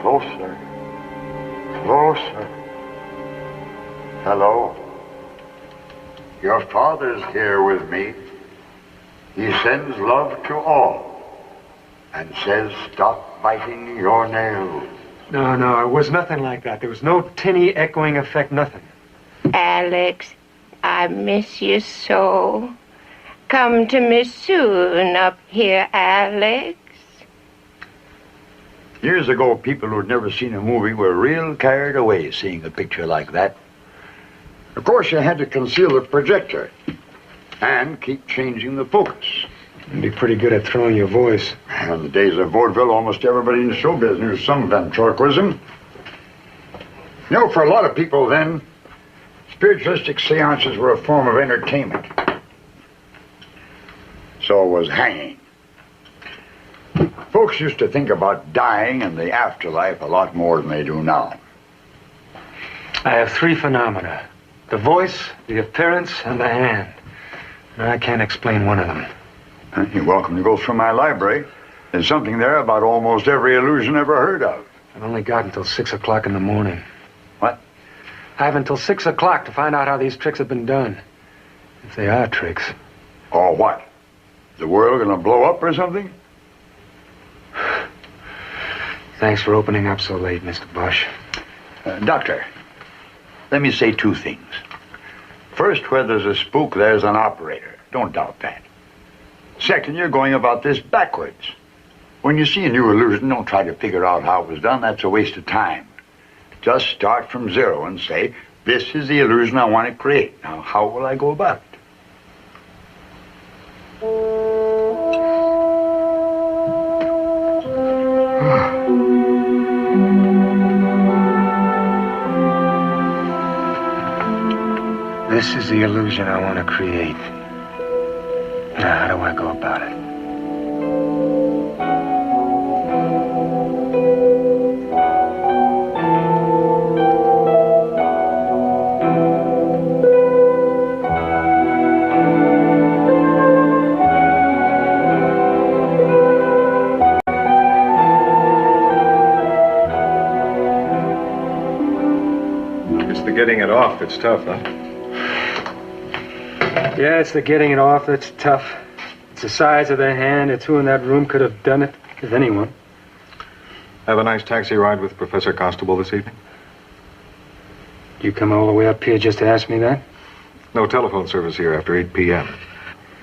Closer. Closer. Hello. Your father's here with me. He sends love to all and says stop biting your nails. No, it was nothing like that. There was no tinny echoing effect, nothing. Alex, I miss you so. Come to me soon up here, Alex. Years ago, people who'd never seen a movie were real carried away seeing a picture like that. Of course, you had to conceal the projector and keep changing the focus. You'd be pretty good at throwing your voice. In the days of vaudeville, almost everybody in show business knew some ventriloquism. You know, for a lot of people then, spiritualistic seances were a form of entertainment. So was hanging. Folks used to think about dying and the afterlife a lot more than they do now. I have 3 phenomena. The voice, the appearance, and the hand. And I can't explain one of them. You're welcome to go through my library. There's something there about almost every illusion ever heard of. I've only got until 6 o'clock in the morning. What? I have until 6 o'clock to find out how these tricks have been done. If they are tricks. Or what? The world gonna blow up or something? Thanks for opening up so late, Mr. Bush. Doctor, let me say 2 things. First, where there's a spook, there's an operator. Don't doubt that. Second, you're going about this backwards. When you see a new illusion, don't try to figure out how it was done. That's a waste of time. Just start from 0 and say, this is the illusion I want to create. Now, how will I go about it? This is the illusion I want to create. Now, how do I go about it? It's the getting it off that's tough, huh? Yeah, it's the getting it off that's tough. It's the size of the hand. It's who in that room could have done it, if anyone. Have a nice taxi ride with Professor Constable this evening? You come all the way up here just to ask me that? No telephone service here after 8 p.m.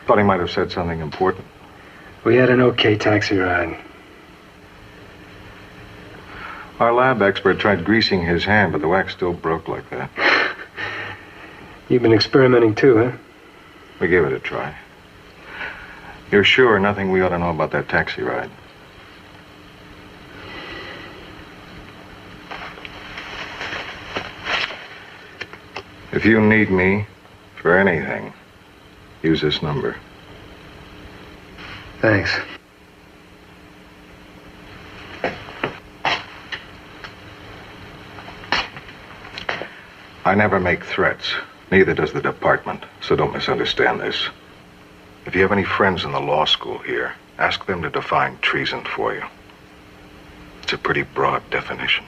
Thought he might have said something important. We had an okay taxi ride. Our lab expert tried greasing his hand, but the wax still broke like that. You've been experimenting too, huh? We gave it a try. You're sure nothing we ought to know about that taxi ride? If you need me for anything, use this number. Thanks. I never make threats. Neither does the department, so don't misunderstand this. If you have any friends in the law school here, ask them to define treason for you. It's a pretty broad definition.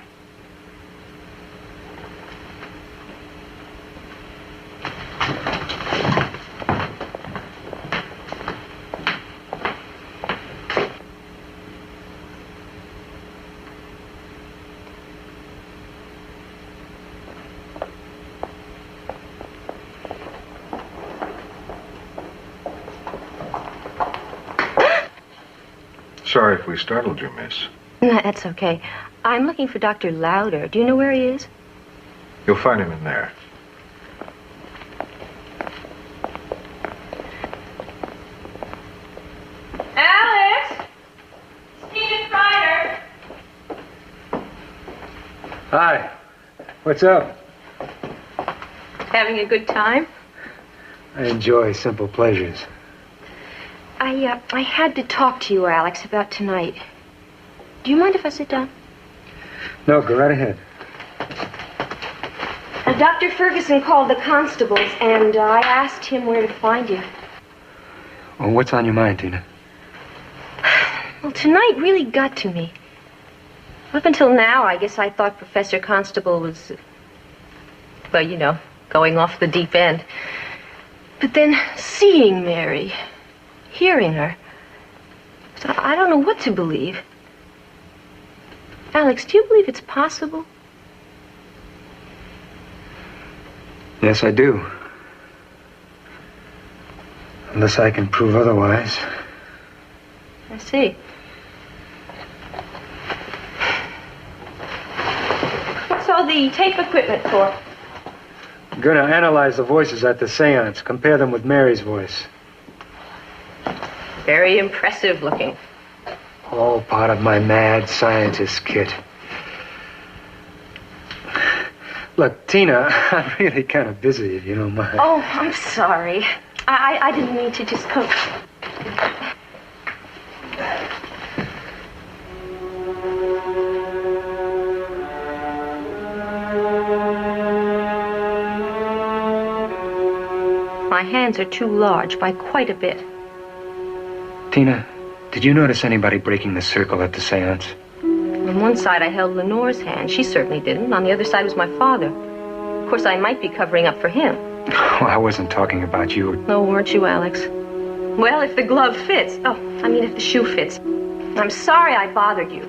Sorry if we startled you, miss. That's okay. I'm looking for Dr. Lauder. Do you know where he is? You'll find him in there. Alex! Steve Ryder! Hi. What's up? Having a good time? I enjoy simple pleasures. I had to talk to you, Alex, about tonight. Do you mind if I sit down? No, go right ahead. Dr. Ferguson called the constables, and I asked him where to find you. Well, what's on your mind, Tina? Well, tonight really got to me. Up until now, I guess I thought Professor Constable was, well, you know, going off the deep end. But then seeing Mary, hearing her, so I don't know what to believe. Alex, do you believe it's possible? Yes, I do. Unless I can prove otherwise. I see. What's all the tape equipment for? I'm going to analyze the voices at the seance, compare them with Mary's voice. Very impressive looking. All part of my mad scientist kit. Look, Tina, I'm really kind of busy, if you don't mind. Oh, I'm sorry. I didn't mean to just come. My hands are too large by quite a bit. Tina, did you notice anybody breaking the circle at the seance? On one side, I held Lenore's hand. She certainly didn't. On the other side was my father. Of course, I might be covering up for him. Oh, I wasn't talking about you. No, weren't you, Alex? Well, if the glove fits. Oh, I mean, if the shoe fits. I'm sorry I bothered you.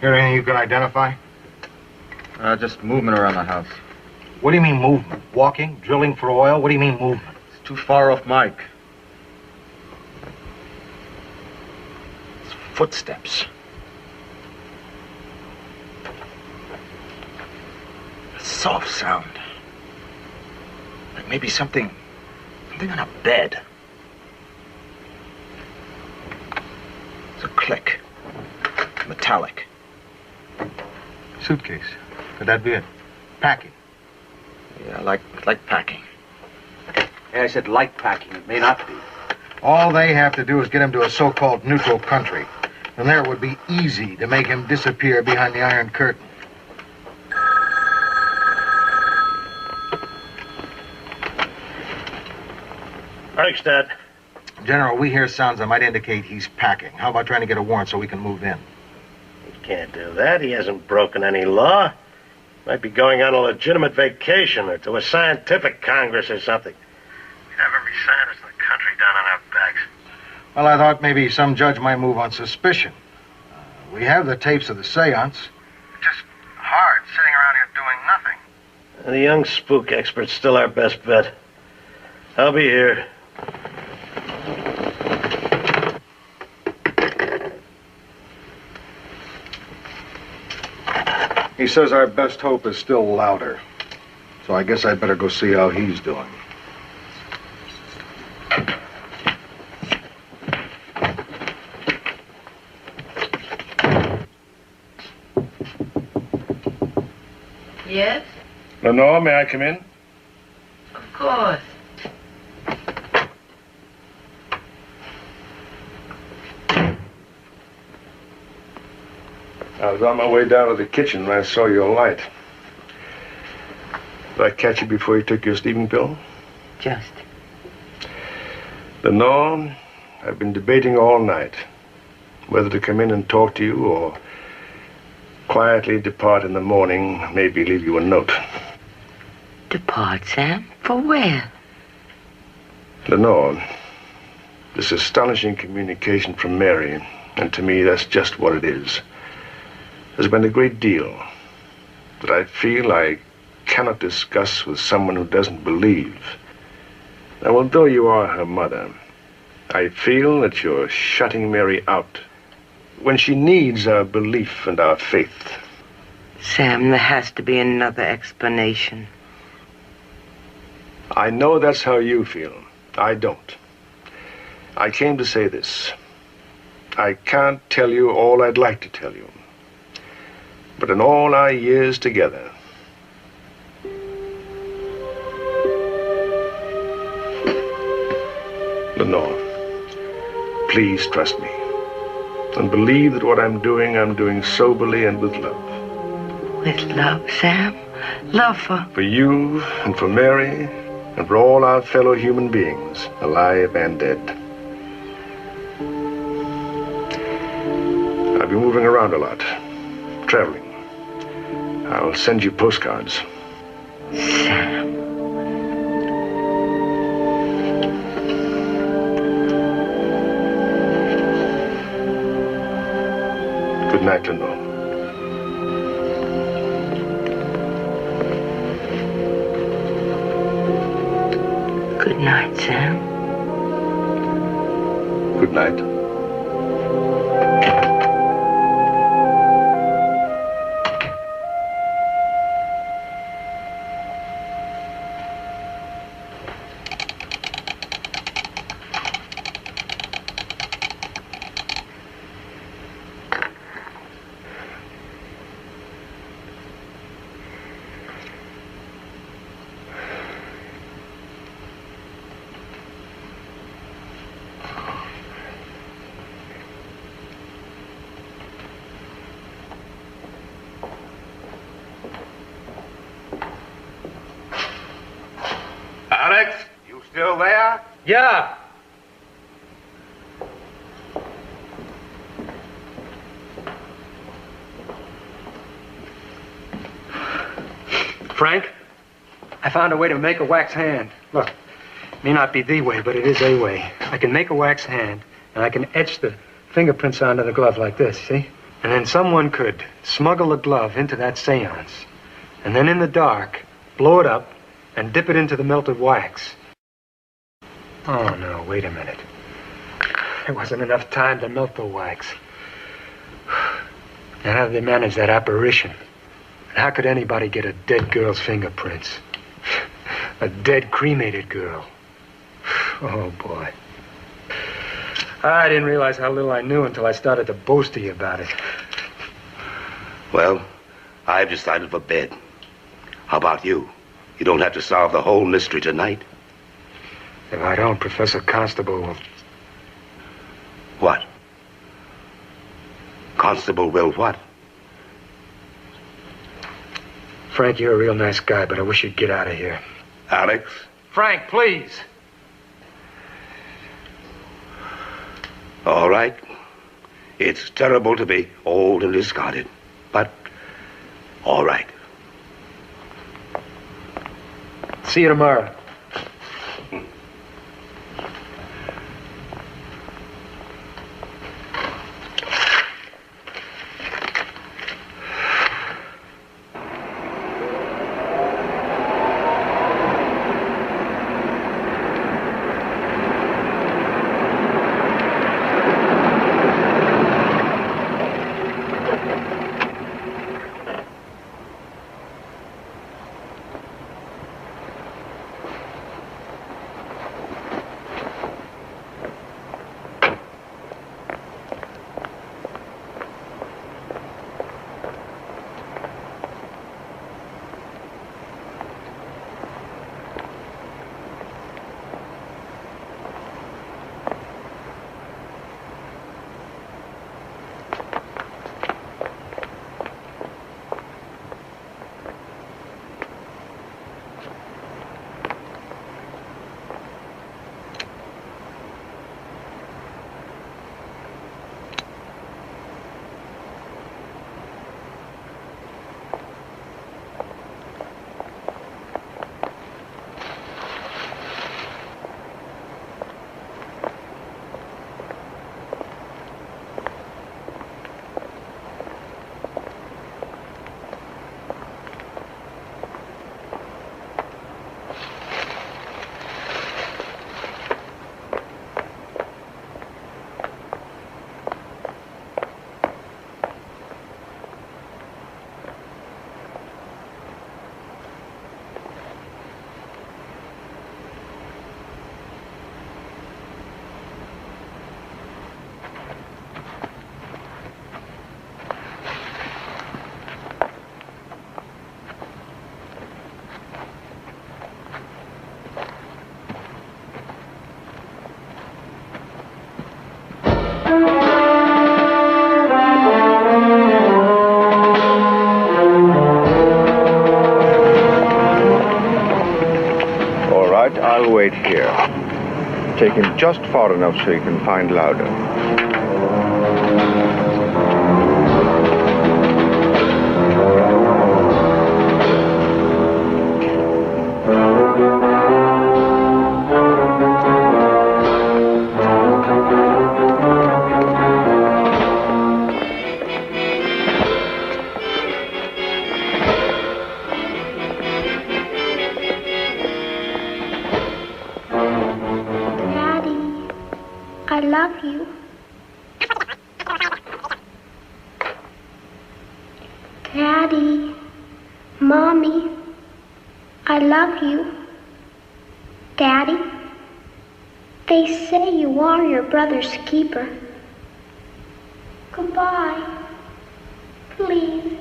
Hear anything you can identify? Just movement around the house. What do you mean movement? Walking? Drilling for oil? What do you mean movement? It's too far off Mike. It's footsteps. A soft sound. Like maybe something on a bed. It's a click. Metallic. Suitcase. Could that be it? Packing. Yeah, like packing. Yeah, I said like packing. It may not be. All they have to do is get him to a so-called neutral country. And there it would be easy to make him disappear behind the Iron Curtain. Thanks, Dad. General, we hear sounds that might indicate he's packing. How about trying to get a warrant so we can move in? He can't do that. He hasn't broken any law. Might be going on a legitimate vacation or to a scientific congress or something. We'd have every scientist in the country down on our backs. Well, I thought maybe some judge might move on suspicion. We have the tapes of the seance. It's just hard sitting around here doing nothing. The young spook expert's still our best bet. I'll be here. He says our best hope is still Lauder. So I guess I'd better go see how he's doing. Yes? Lenore, may I come in? Of course. I was on my way down to the kitchen when I saw your light. Did I catch you before you took your sleeping pill? Just. Lenore, I've been debating all night whether to come in and talk to you or quietly depart in the morning, maybe leave you a note. Depart, Sam? For where? Lenore, This astonishing communication from Mary, and to me that's just what it is, has been a great deal that I feel I cannot discuss with someone who doesn't believe. Now, although you are her mother, I feel that you're shutting Mary out when she needs our belief and our faith. Sam, there has to be another explanation. I know that's how you feel. I don't. I came to say this. I can't tell you all I'd like to tell you. But in all our years together, Lenore, please trust me. And believe that what I'm doing soberly and with love. With love, Sam? Love for... For you, and for Mary, and for all our fellow human beings, alive and dead. I've been moving around a lot, traveling. I'll send you postcards. Sam. Good night, Lenore. Good night, Sam. Good night. Alex, you still there? Yeah. Frank, I found a way to make a wax hand. Look, it may not be the way, but it is a way. I can make a wax hand, and I can etch the fingerprints onto the glove like this, see? And then someone could smuggle the glove into that seance, and then in the dark, blow it up, and dip it into the melted wax. Oh, no, wait a minute. There wasn't enough time to melt the wax. Now, how did they manage that apparition? And how could anybody get a dead girl's fingerprints? A dead cremated girl. Oh, boy. I didn't realize how little I knew until I started to boast to you about it. Well, I've decided for bed. How about you? You don't have to solve the whole mystery tonight. If I don't, Professor Constable will... What? Constable will what? Frank, you're a real nice guy, but I wish you'd get out of here. Alex? Frank, please. All right. It's terrible to be old and discarded, but all right. See you tomorrow. Take him just far enough so you can find Lauder. I love you. Daddy, Mommy, I love you. Daddy, they say you are your brother's keeper. Goodbye. Please,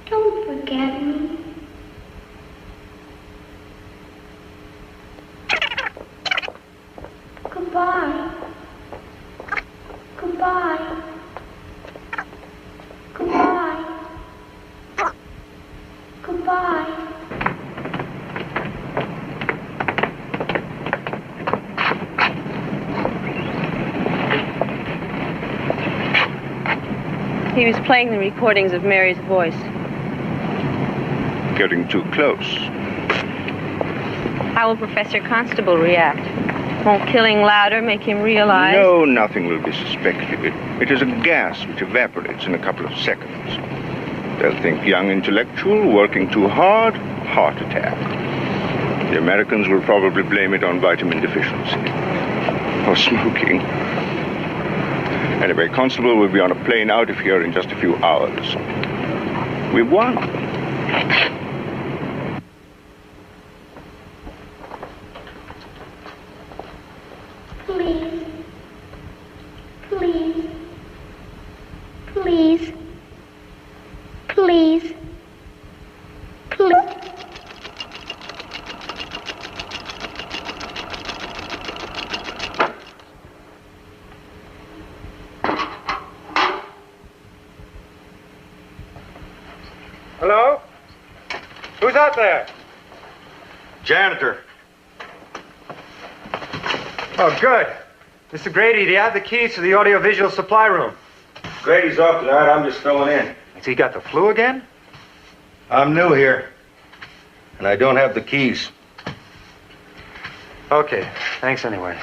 don't forget me. Goodbye. Goodbye. Goodbye. Goodbye. He was playing the recordings of Mary's voice. Getting too close. How will Professor Constable react? Won't killing Lauder make him realize? No, nothing will be suspected. It is a gas which evaporates in a couple of seconds. They'll think young intellectual, working too hard, heart attack. The Americans will probably blame it on vitamin deficiency. Or smoking. Anyway, Constable will be on a plane out of here in just a few hours. We've won. Please. Please. Please. Please. Please. Hello? Who's out there? Janitor. Oh, good. Mr. Grady, do you have the keys to the audiovisual supply room? Grady's off tonight. I'm just filling in. Has he got the flu again? I'm new here. And I don't have the keys. Okay, thanks anyway.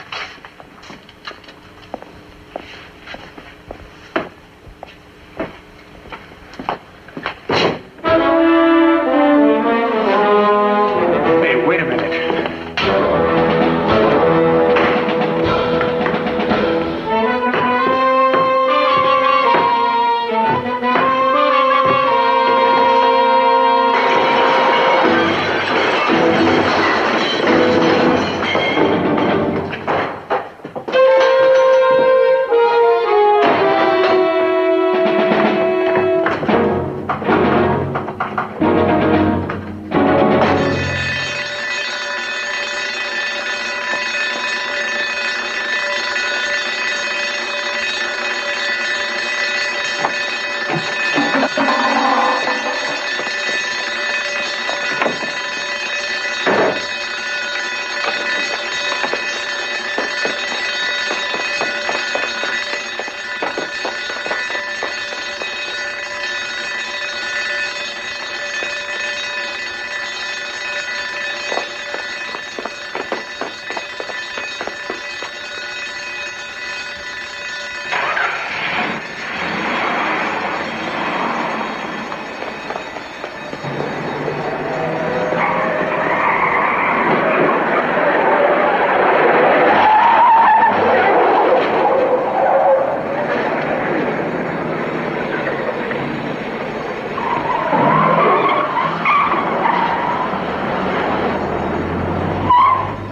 Hey, wait a minute.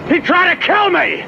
He tried to kill me!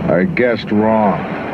I guessed wrong.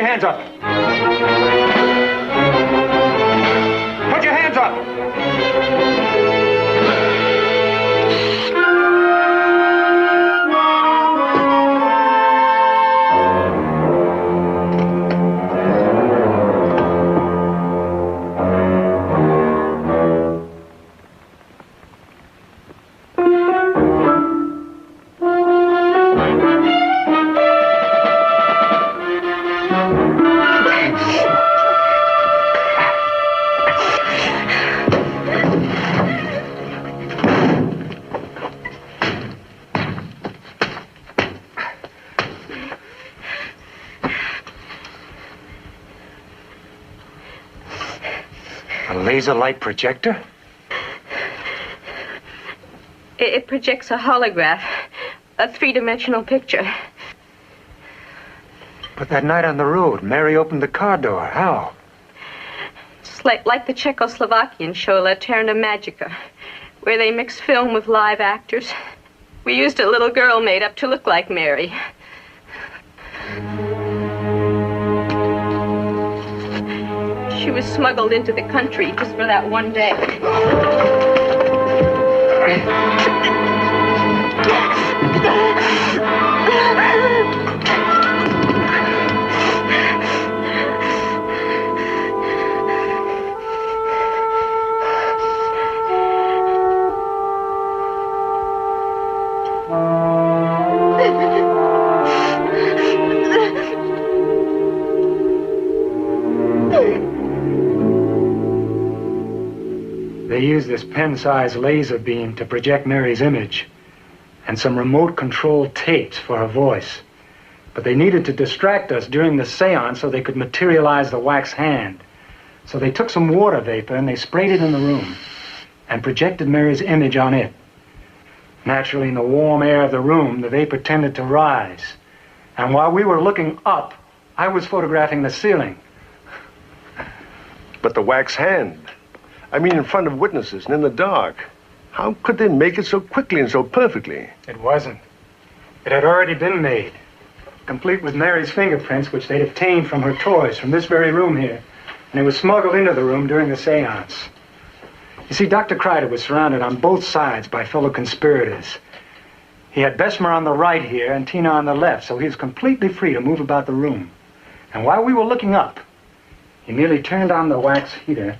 hands up. Put your hands up. Laser light projector? It projects a holograph, a three-dimensional picture. But that night on the road, Mary opened the car door. How? It's like the Czechoslovakian show La Terna Magica, where they mix film with live actors. We used a little girl made up to look like Mary. She was smuggled into the country just for that one day. They used this pen-sized laser beam to project Mary's image and some remote-controlled tapes for her voice. But they needed to distract us during the seance so they could materialize the wax hand. So they took some water vapor and they sprayed it in the room and projected Mary's image on it. Naturally, in the warm air of the room, the vapor tended to rise. And while we were looking up, I was photographing the ceiling. But the wax hand, I mean in front of witnesses and in the dark. How could they make it so quickly and so perfectly? It wasn't. It had already been made, complete with Mary's fingerprints, which they'd obtained from her toys from this very room here. And it was smuggled into the room during the seance. You see, Dr. Kreider was surrounded on both sides by fellow conspirators. He had Bessemer on the right here and Tina on the left, so he was completely free to move about the room. And while we were looking up, he merely turned on the wax heater,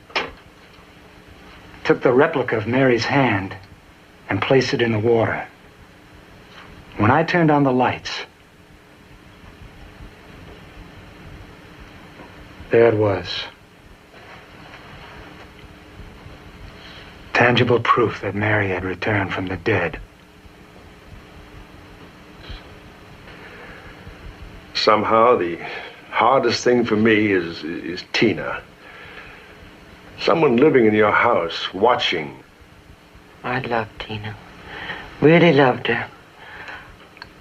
took the replica of Mary's hand, and placed it in the water. When I turned on the lights, there it was. Tangible proof that Mary had returned from the dead. Somehow, the hardest thing for me is Tina. Someone living in your house, watching. I loved Tina. Really loved her.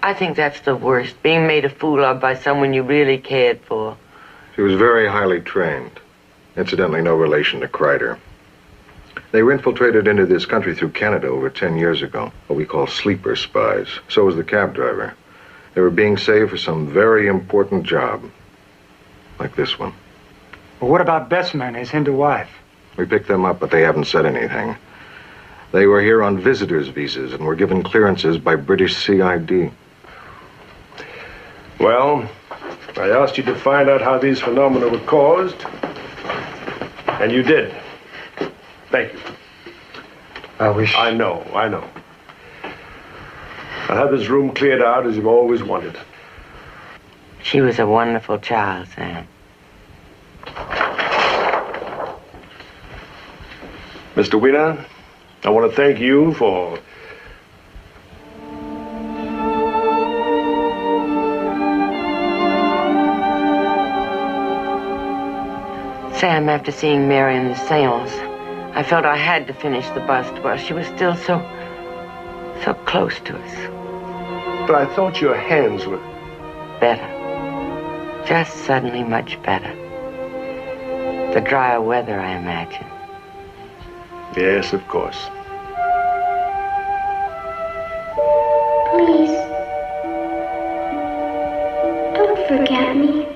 I think that's the worst, being made a fool of by someone you really cared for. She was very highly trained. Incidentally, no relation to Kreider. They were infiltrated into this country through Canada over 10 years ago, what we call sleeper spies. So was the cab driver. They were being saved for some very important job, like this one. Well, what about Bessemer and his Hindu wife? We picked them up, but they haven't said anything. They were here on visitors' visas and were given clearances by British CID. Well, I asked you to find out how these phenomena were caused, and you did. Thank you. I know. I'll have this room cleared out as you've always wanted. She was a wonderful child, Sam. Mr. Wiener, I want to thank you for... Sam, after seeing Mary in the seance, I felt I had to finish the bust while she was still so close to us. But I thought your hands were... Better. Just suddenly much better. The drier weather, I imagine. Yes, of course. Please, don't forget me.